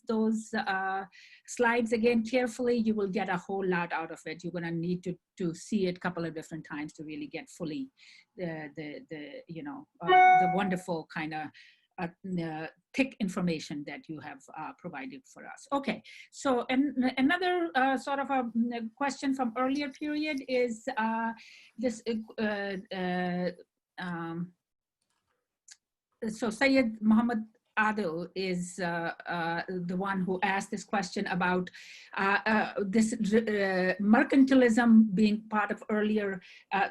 slides again carefully. You will get a whole lot out of it. You're going to need to see it a couple of different times to really get fully the wonderful kind of thick information that you have provided for us. Okay, so another sort of a question from earlier period is this. So Syed Muhammad Adil is the one who asked this question about this mercantilism being part of earlier.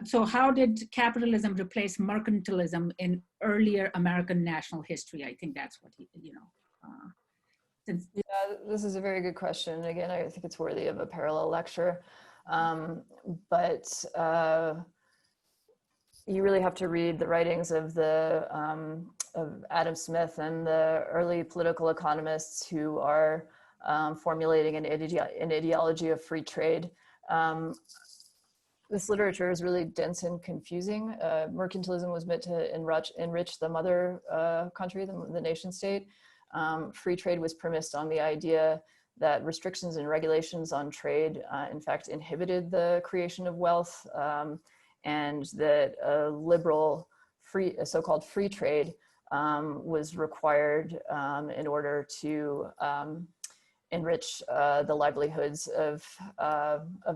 So how did capitalism replace mercantilism in earlier American national history? I think that's what he, yeah, this is a very good question. Again, I think it's worthy of a parallel lecture. But you really have to read the writings of of Adam Smith and the early political economists who are formulating an ideology of free trade. This literature is really dense and confusing. Mercantilism was meant to enrich the mother country, the nation state. Free trade was premised on the idea that restrictions and regulations on trade, in fact, inhibited the creation of wealth, and that a liberal, so-called free trade was required in order to enrich the livelihoods of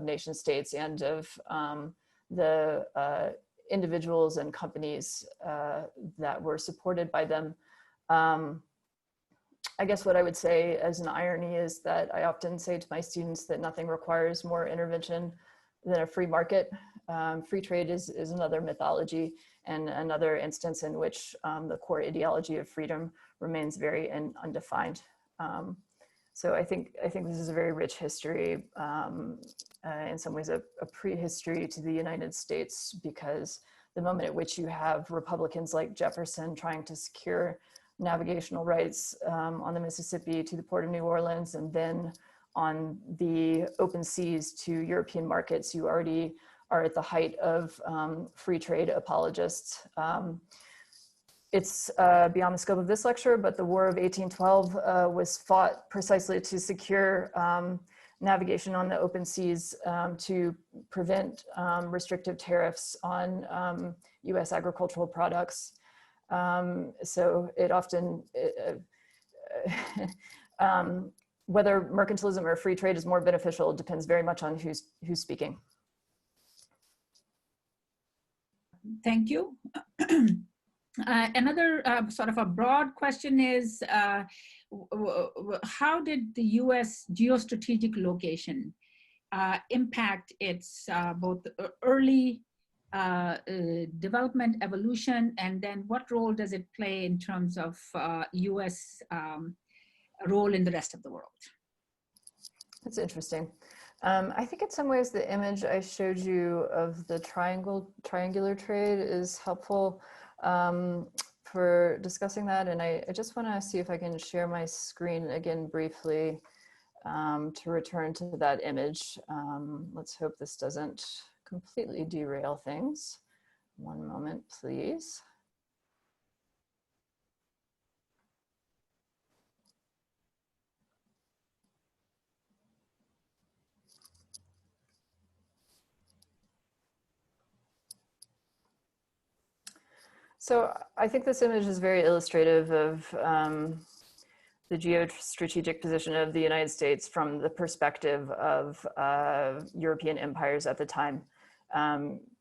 nation states and of the individuals and companies that were supported by them. I guess what I would say as an irony is that I often say to my students that nothing requires more intervention than a free market. Free trade is another mythology and another instance in which the core ideology of freedom remains very undefined. So I think this is a very rich history, in some ways a prehistory to the United States, because the moment at which you have Republicans like Jefferson trying to secure navigational rights on the Mississippi to the port of New Orleans, and then on the open seas to European markets, you already are at the height of free trade apologists. It's beyond the scope of this lecture, but the War of 1812 was fought precisely to secure navigation on the open seas to prevent restrictive tariffs on US agricultural products. So it often, whether mercantilism or free trade is more beneficial depends very much on who's speaking. Thank you. Another sort of a broad question is, how did the US geostrategic location impact its both early development, evolution, and then what role does it play in terms of US role in the rest of the world? That's interesting. I think in some ways the image I showed you of the triangular trade is helpful for discussing that. And I just want to see if I can share my screen again briefly to return to that image. Let's hope this doesn't completely derail things. One moment, please. So I think this image is very illustrative of the geostrategic position of the United States from the perspective of European empires at the time,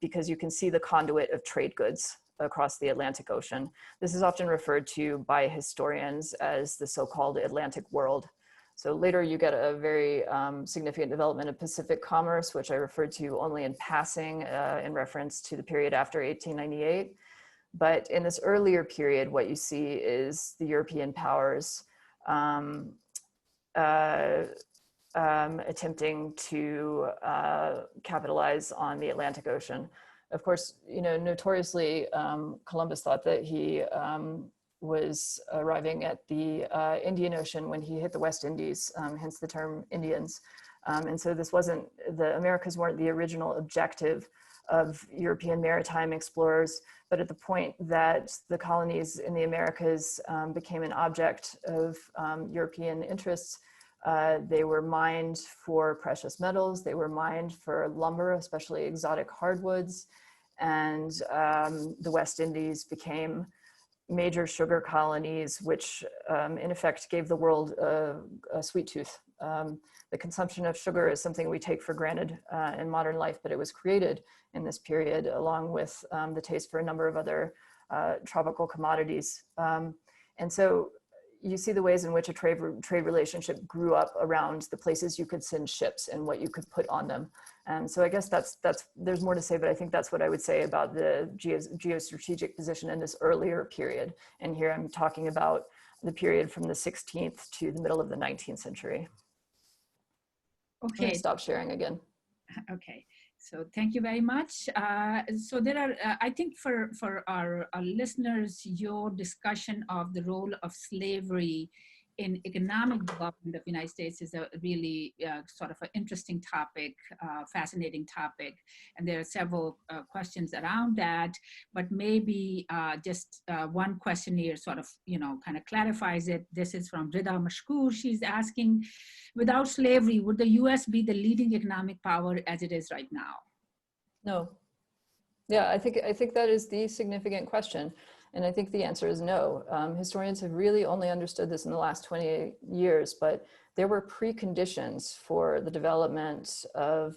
because you can see the conduit of trade goods across the Atlantic Ocean. This is often referred to by historians as the so-called Atlantic world. So later you get a very significant development of Pacific commerce, which I referred to only in passing in reference to the period after 1898. But in this earlier period, what you see is the European powers attempting to capitalize on the Atlantic Ocean. Of course, you know, notoriously, Columbus thought that he was arriving at the Indian Ocean when he hit the West Indies, hence the term Indians. And so this wasn't, the Americas weren't the original objective of European maritime explorers, but at the point that the colonies in the Americas became an object of European interests, they were mined for precious metals, they were mined for lumber, especially exotic hardwoods, and the West Indies became major sugar colonies, which in effect gave the world a sweet tooth. The consumption of sugar is something we take for granted in modern life, but it was created in this period along with the taste for a number of other tropical commodities. And so you see the ways in which a trade relationship grew up around the places you could send ships and what you could put on them. And so I guess there's more to say, but I think that's what I would say about the geostrategic position in this earlier period. And here I'm talking about the period from the 16th to the middle of the 19th century. Okay. Stop sharing again. Okay. So thank you very much. So there are, I think for our listeners, your discussion of the role of slavery in economic development of the United States is a really sort of an interesting topic, fascinating topic. And there are several questions around that, but maybe just one question here sort of, kind of clarifies it. This is from Rida Mashkoor. She's asking, without slavery, would the US be the leading economic power as it is right now? No. Yeah, I think that is the significant question. And I think the answer is no. Historians have really only understood this in the last 28 years, but there were preconditions for the development of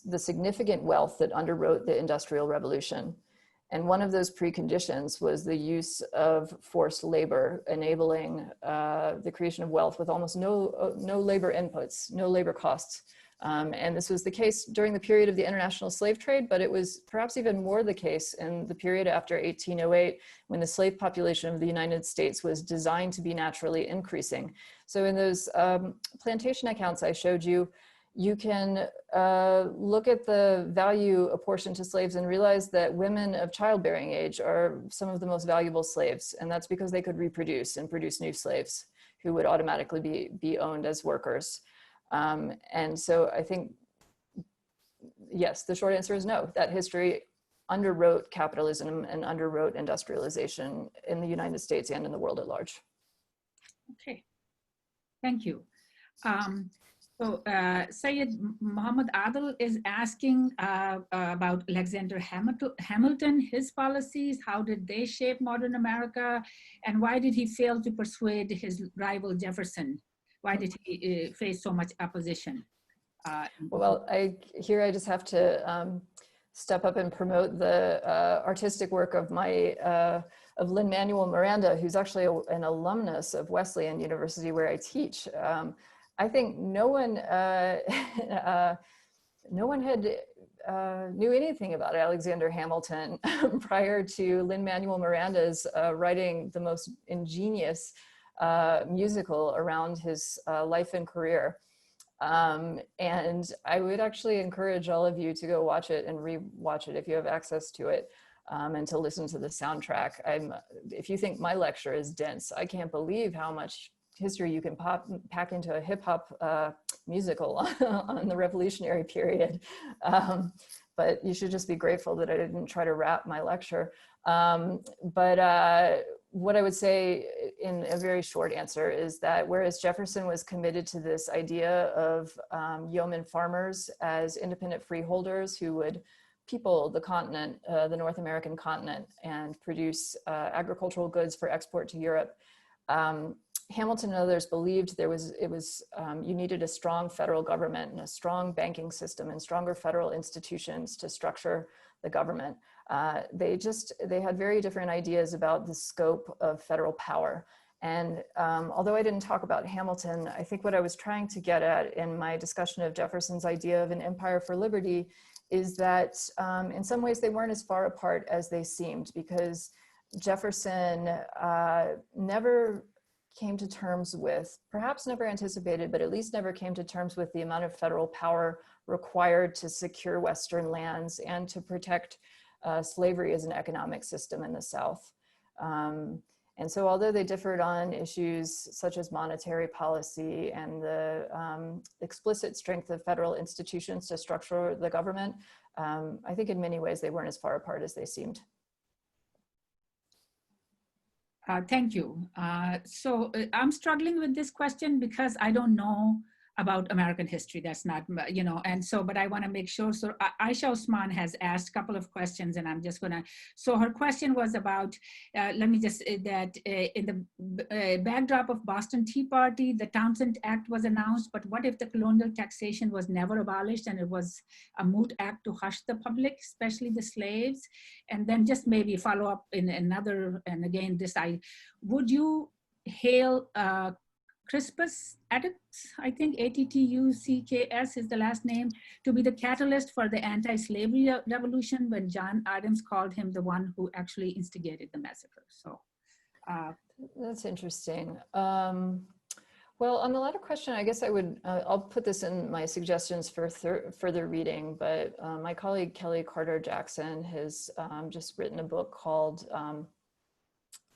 the significant wealth that underwrote the Industrial Revolution. And one of those preconditions was the use of forced labor, enabling the creation of wealth with almost no labor inputs, no labor costs. And this was the case during the period of the international slave trade, but it was perhaps even more the case in the period after 1808, when the slave population of the United States was designed to be naturally increasing. So in those plantation accounts I showed you, you can look at the value apportioned to slaves and realize that women of childbearing age are some of the most valuable slaves. And that's because they could reproduce and produce new slaves who would automatically be owned as workers. And so I think, yes, the short answer is no. That history underwrote capitalism and underwrote industrialization in the United States and in the world at large. Okay, thank you. So Syed Muhammad Adil is asking about Alexander Hamilton, his policies, how did they shape modern America, and why did he fail to persuade his rival Jefferson? Why did he face so much opposition? Well, I just have to step up and promote the artistic work of of Lin-Manuel Miranda, who's actually an alumnus of Wesleyan University where I teach. I think no one knew anything about Alexander Hamilton prior to Lin-Manuel Miranda's writing the most ingenious musical around his life and career. And I would actually encourage all of you to go watch it and re-watch it if you have access to it, and to listen to the soundtrack. If you think my lecture is dense, I can't believe how much history you can pack into a hip hop musical on the Revolutionary period. But you should just be grateful that I didn't try to wrap my lecture. What I would say in a very short answer is that whereas Jefferson was committed to this idea of yeoman farmers as independent freeholders who would people the continent, the North American continent, and produce agricultural goods for export to Europe, Hamilton and others believed you needed a strong federal government and a strong banking system and stronger federal institutions to structure the government. They had very different ideas about the scope of federal power. And although I didn't talk about Hamilton, I think what I was trying to get at in my discussion of Jefferson's idea of an empire for liberty is that in some ways they weren't as far apart as they seemed, because Jefferson never came to terms with, perhaps never anticipated, but at least never came to terms with the amount of federal power required to secure Western lands and to protect slavery as an economic system in the South. And so although they differed on issues such as monetary policy and the explicit strength of federal institutions to structure the government, I think in many ways they weren't as far apart as they seemed. Thank you. So I'm struggling with this question because I don't know about American history. That's not, and so, but I want to make sure. So Aisha Osman has asked a couple of questions, and I'm just gonna, so her question was about, let me just, that in the backdrop of Boston Tea Party, the Townsend Act was announced, but what if the colonial taxation was never abolished and it was a moot act to hush the public, especially the slaves? And then just maybe follow up in another, and again, would you hail Crispus Attucks, I think Attucks is the last name, to be the catalyst for the anti-slavery revolution when John Adams called him the one who actually instigated the massacre? So that's interesting. Well, on the latter question, I guess I would, I'll put this in my suggestions for further reading, but my colleague Kelly Carter Jackson has just written a book called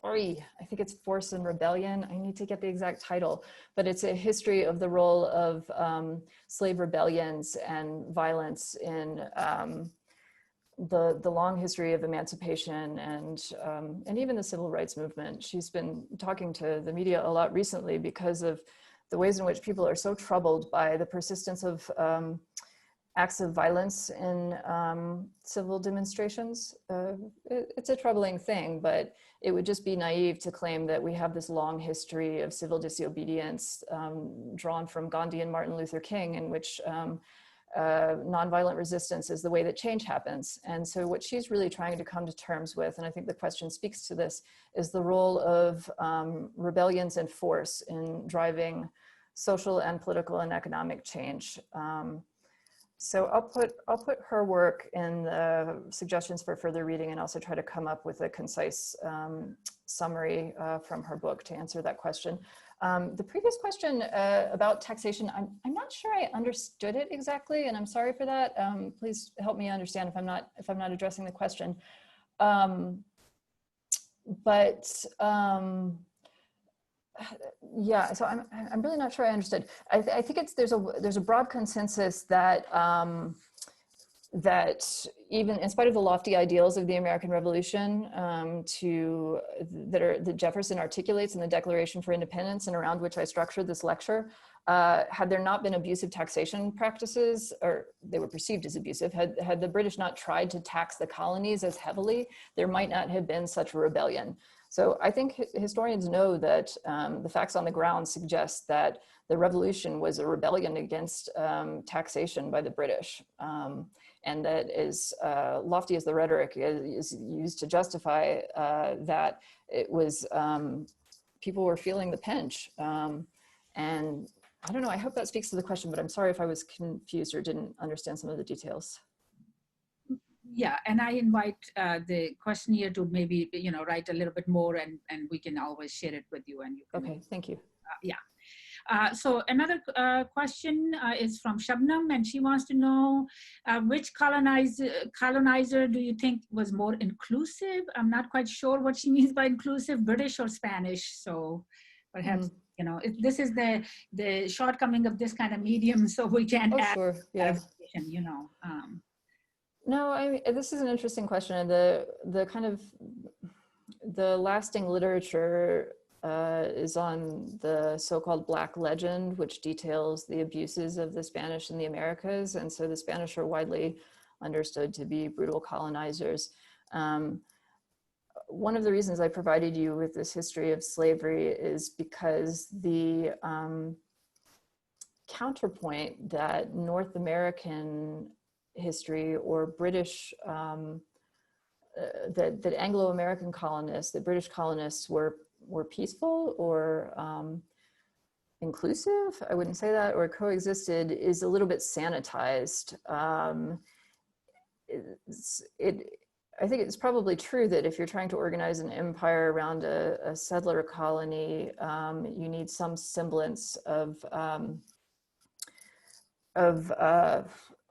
I think it's Force and Rebellion. I need to get the exact title, but it's a history of the role of slave rebellions and violence in the long history of emancipation and even the civil rights movement. She's been talking to the media a lot recently because of the ways in which people are so troubled by the persistence of acts of violence in civil demonstrations. It's a troubling thing, but it would just be naive to claim that we have this long history of civil disobedience drawn from Gandhi and Martin Luther King, in which nonviolent resistance is the way that change happens. And so what she's really trying to come to terms with, and I think the question speaks to this, is the role of rebellions and force in driving social and political and economic change. So I'll put her work in the suggestions for further reading, and also try to come up with a concise summary from her book to answer that question. The previous question about taxation, I'm not sure I understood it exactly, and I'm sorry for that. Please help me understand if I'm not addressing the question. Yeah, so I'm really not sure I understood. I think there's a broad consensus that that even in spite of the lofty ideals of the American Revolution that Jefferson articulates in the Declaration for Independence, and around which I structured this lecture, had there not been abusive taxation practices, or they were perceived as abusive, had the British not tried to tax the colonies as heavily, there might not have been such a rebellion. So I think historians know that the facts on the ground suggest that the revolution was a rebellion against taxation by the British. And that as lofty as the rhetoric is used to justify that, it was, people were feeling the pinch. And I don't know, I hope that speaks to the question, but I'm sorry if I was confused or didn't understand some of the details. Yeah, and I invite the questionnaire to maybe, write a little bit more, and we can always share it with you. And you can, okay, thank you. Yeah. So another question is from Shabnam, and she wants to know which colonizer do you think was more inclusive? I'm not quite sure what she means by inclusive, British or Spanish. So perhaps, this is the shortcoming of this kind of medium, so we can't add sure. Yeah. No, this is an interesting question. And the kind of the lasting literature is on the so-called Black Legend, which details the abuses of the Spanish in the Americas. And so the Spanish are widely understood to be brutal colonizers. One of the reasons I provided you with this history of slavery is because the counterpoint that North American history or British, that Anglo-American colonists, the British colonists were peaceful or inclusive, I wouldn't say that, or coexisted, is a little bit sanitized. I think it's probably true that if you're trying to organize an empire around a settler colony, you need some semblance of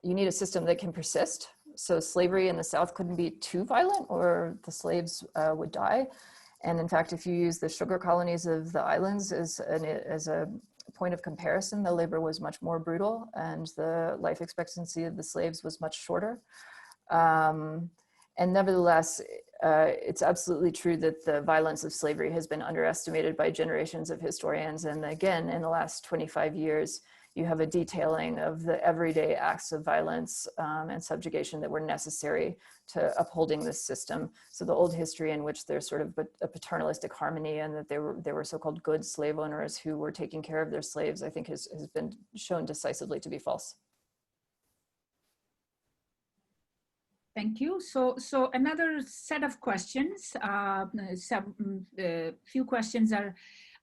you need a system that can persist. So slavery in the South couldn't be too violent or the slaves would die. And in fact, if you use the sugar colonies of the islands as a point of comparison, the labor was much more brutal and the life expectancy of the slaves was much shorter. And nevertheless, it's absolutely true that the violence of slavery has been underestimated by generations of historians. And again, in the last 25 years, you have a detailing of the everyday acts of violence and subjugation that were necessary to upholding this system. So the old history in which there's sort of a paternalistic harmony and that there were so-called good slave owners who were taking care of their slaves, I think has been shown decisively to be false. Thank you. So another set of questions, few questions are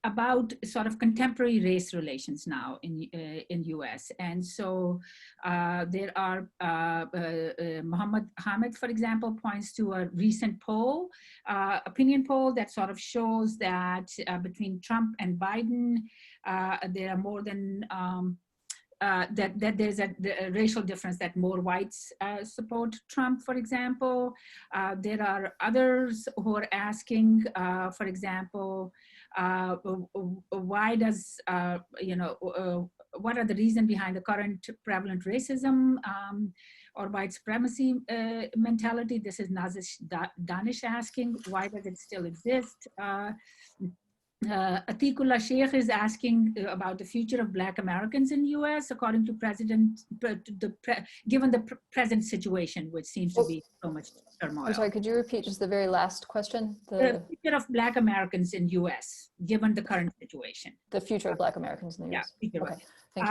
about sort of contemporary race relations now in US. And so there are, Muhammad Hamid, for example, points to a recent poll, opinion poll that sort of shows that between Trump and Biden, there are more than that there's a racial difference, that more whites support Trump, for example. There are others who are asking, for example, why does, what are the reasons behind the current prevalent racism or white supremacy mentality? This is Nazish Danish asking, why does it still exist? Atikullah Sheikh is asking about the future of Black Americans in US, according to given the present situation, which seems to be so much turmoil. I'm sorry, could you repeat just the very last question? The future of Black Americans in US, given the current situation. The future of Black Americans in the US. Yeah, okay, thank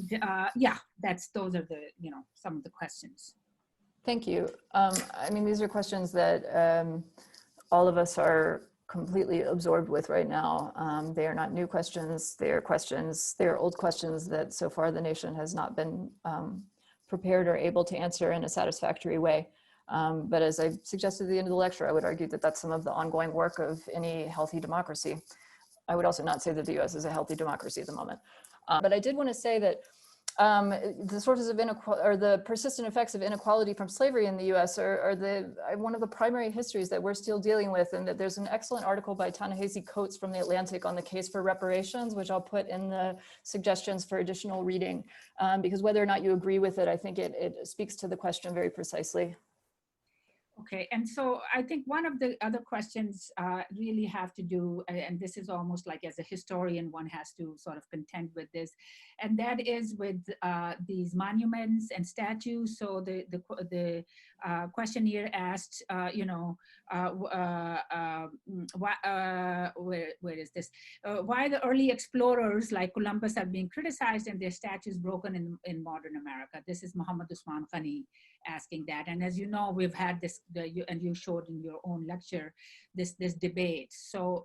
you. Yeah, those are the, some of the questions. Thank you. I mean, these are questions that all of us are completely absorbed with right now. They are not new questions. They are old questions that so far the nation has not been prepared or able to answer in a satisfactory way. But as I suggested at the end of the lecture, I would argue that that's some of the ongoing work of any healthy democracy. I would also not say that the US is a healthy democracy at the moment. But I did want to say that the sources of inequality, or the persistent effects of inequality from slavery in the US are one of the primary histories that we're still dealing with, and that there's an excellent article by Ta-Nehisi Coates from The Atlantic on the case for reparations, which I'll put in the suggestions for additional reading, because whether or not you agree with it, I think it speaks to the question very precisely. Okay, and so I think one of the other questions really have to do, and this is almost like as a historian, one has to sort of contend with this, and that is with these monuments and statues. So the question here asked, where is this? Why the early explorers like Columbus are being criticized and their statues broken in modern America? This is Muhammad Usman Ghani asking that. And as you know, we've had this, and you showed in your own lecture, this debate. So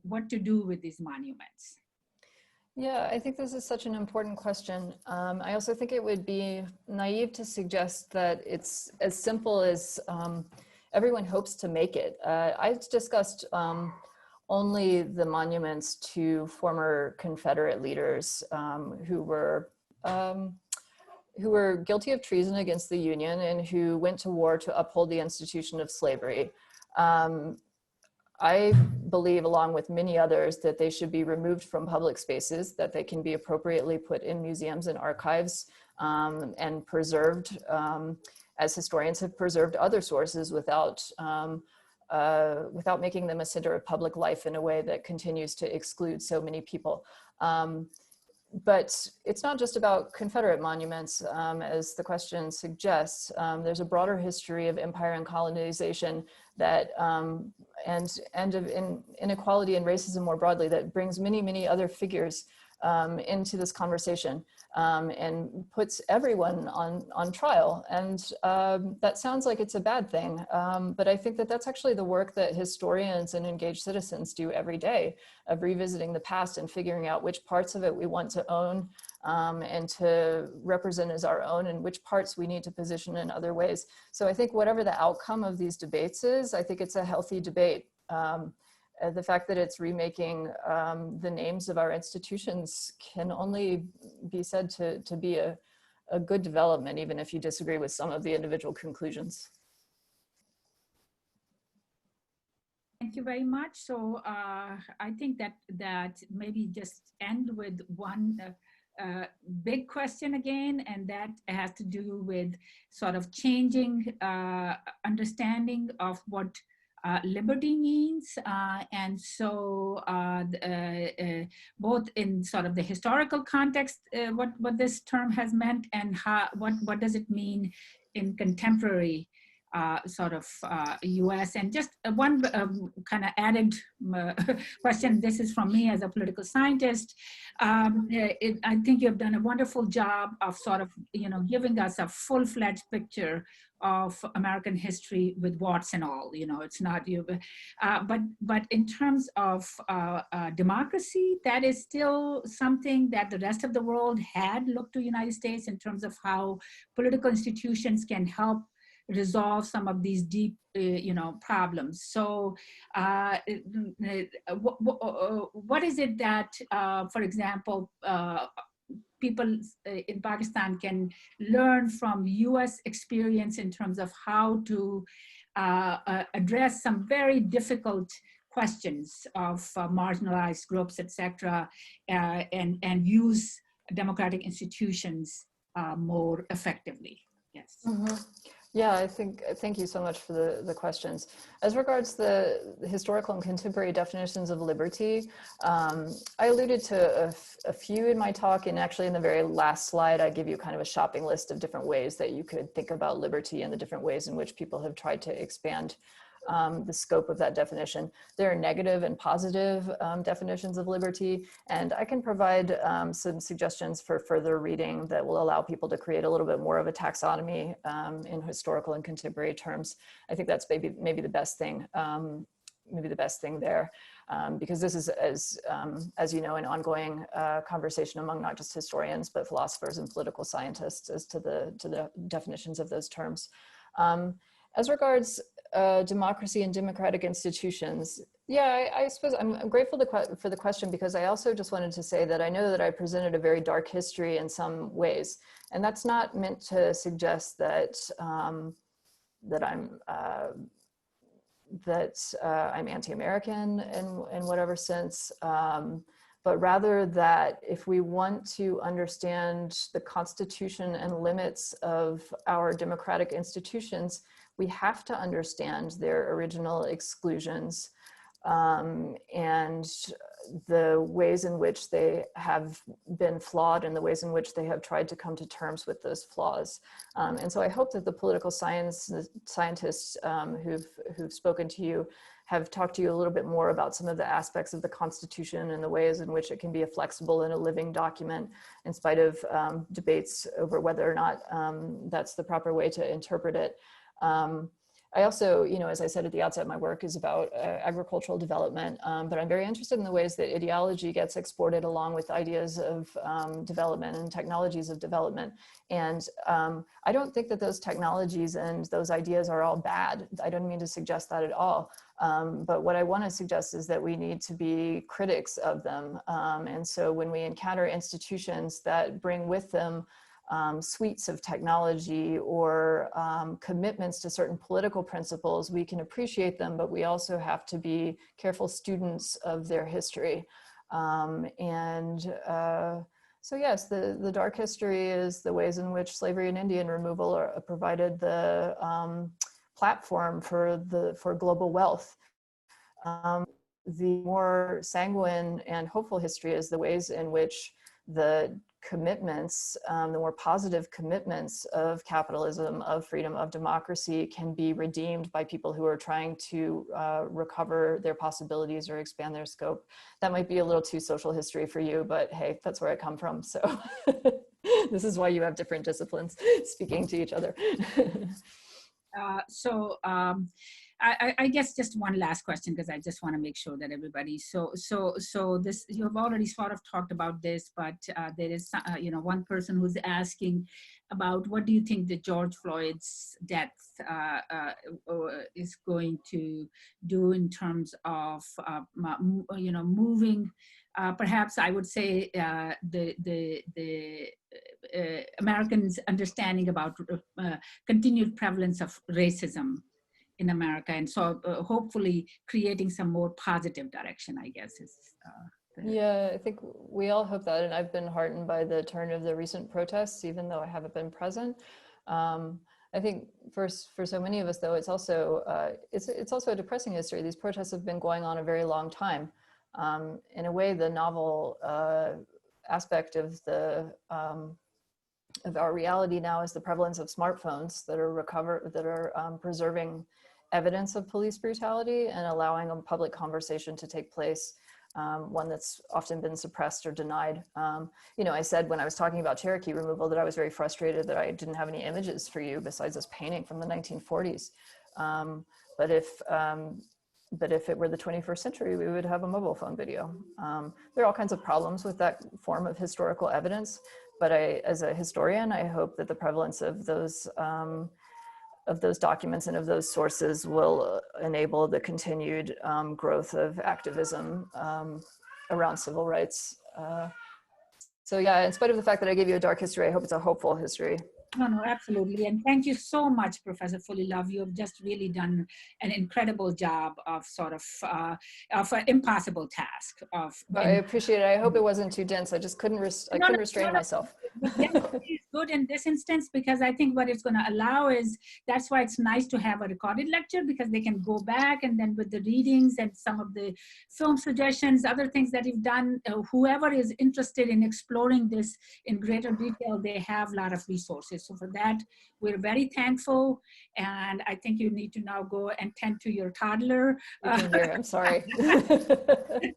what to do with these monuments? Yeah, I think this is such an important question. I also think it would be naive to suggest that it's as simple as everyone hopes to make it. I've discussed only the monuments to former Confederate leaders who were guilty of treason against the Union and who went to war to uphold the institution of slavery. I believe, along with many others, that they should be removed from public spaces, that they can be appropriately put in museums and archives and preserved as historians have preserved other sources without making them a center of public life in a way that continues to exclude so many people. But it's not just about Confederate monuments, as the question suggests. There's a broader history of empire and colonization that, and of inequality and racism more broadly, that brings many, many other figures into this conversation and puts everyone on trial. And that sounds like it's a bad thing, but I think that that's actually the work that historians and engaged citizens do every day, of revisiting the past and figuring out which parts of it we want to own and to represent as our own, and which parts we need to position in other ways. So I think whatever the outcome of these debates is, I think it's a healthy debate. The fact that it's remaking the names of our institutions can only be said to be a good development, even if you disagree with some of the individual conclusions. Thank you very much. So I think that maybe just end with one big question again, and that has to do with sort of changing understanding of what liberty means, and so both in sort of the historical context, what this term has meant, and what does it mean in contemporary sort of US. And just one kind of added question, this is from me as a political scientist. I think you've done a wonderful job of sort of, giving us a full-fledged picture of American history with warts and all. It's not you, but in terms of democracy, that is still something that the rest of the world had looked to United States in terms of how political institutions can help resolve some of these deep, problems. So what is it that, for example, people in Pakistan can learn from US experience in terms of how to address some very difficult questions of marginalized groups, etc., and use democratic institutions more effectively. Yes. Mm-hmm. Yeah, thank you so much for the questions. As regards the historical and contemporary definitions of liberty, I alluded to a few in my talk, and actually in the very last slide, I give you kind of a shopping list of different ways that you could think about liberty and the different ways in which people have tried to expand the scope of that definition. There are negative and positive definitions of liberty, and I can provide some suggestions for further reading that will allow people to create a little bit more of a taxonomy in historical and contemporary terms. I think that's maybe the best thing, there, because this is, as you know, an ongoing conversation among not just historians, but philosophers and political scientists as to the definitions of those terms. As regards democracy and democratic institutions, yeah, I suppose I'm grateful for the question, because I also just wanted to say that I know that I presented a very dark history in some ways, and that's not meant to suggest that that I'm anti-American in whatever sense, but rather that if we want to understand the Constitution and limits of our democratic institutions, we have to understand their original exclusions and the ways in which they have been flawed and the ways in which they have tried to come to terms with those flaws. And so I hope that the political scientists who've spoken to you have talked to you a little bit more about some of the aspects of the Constitution and the ways in which it can be a flexible and a living document, in spite of debates over whether or not that's the proper way to interpret it. I also, as I said at the outset, my work is about agricultural development, but I'm very interested in the ways that ideology gets exported along with ideas of development and technologies of development. And I don't think that those technologies and those ideas are all bad. I don't mean to suggest that at all. But what I want to suggest is that we need to be critics of them. And so when we encounter institutions that bring with them suites of technology or commitments to certain political principles, we can appreciate them, but we also have to be careful students of their history. So yes, the dark history is the ways in which slavery and Indian removal provided the platform for global wealth. The more sanguine and hopeful history is the ways in which the commitments, the more positive commitments of capitalism, of freedom, of democracy can be redeemed by people who are trying to recover their possibilities or expand their scope. That might be a little too social history for you, but hey, that's where I come from. So this is why you have different disciplines speaking to each other. I guess just one last question, because I just want to make sure that everybody, so this, you have already sort of talked about this, but there is, one person who's asking about what do you think the George Floyd's death is going to do in terms of, moving, perhaps I would say the Americans' understanding about continued prevalence of racism in America, and so hopefully creating some more positive direction, I guess is. Yeah, I think we all hope that, and I've been heartened by the turn of the recent protests, even though I haven't been present. I think for so many of us, though, it's also a depressing history. These protests have been going on a very long time. In a way, the novel aspect of our reality now is the prevalence of smartphones that are preserving evidence of police brutality and allowing a public conversation to take place, one that's often been suppressed or denied. I said when I was talking about Cherokee removal that I was very frustrated that I didn't have any images for you besides this painting from the 1940s. But if it were the 21st century, we would have a mobile phone video. There are all kinds of problems with that form of historical evidence, but as a historian, I hope that the prevalence of those documents and of those sources will enable the continued growth of activism around civil rights. So yeah, in spite of the fact that I gave you a dark history, I hope it's a hopeful history. No, absolutely. And thank you so much, Professor Fullilove. You have just really done an incredible job of sort of an impossible task. I appreciate it. I hope it wasn't too dense. I just couldn't, couldn't restrain myself. But density is good in this instance, because I think what it's going to allow is, that's why it's nice to have a recorded lecture, because they can go back and then with the readings and some of the film suggestions, other things that you've done, whoever is interested in exploring this in greater detail, they have a lot of resources. So for that, we're very thankful. And I think you need to now go and tend to your toddler. I'm sorry.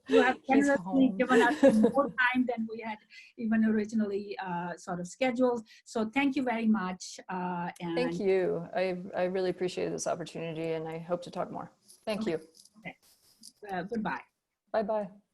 You have generously given us more time than we had even originally sort of scheduled. So thank you very much. And thank you. I really appreciated this opportunity, and I hope to talk more. Thank you. Okay. Goodbye. Bye-bye.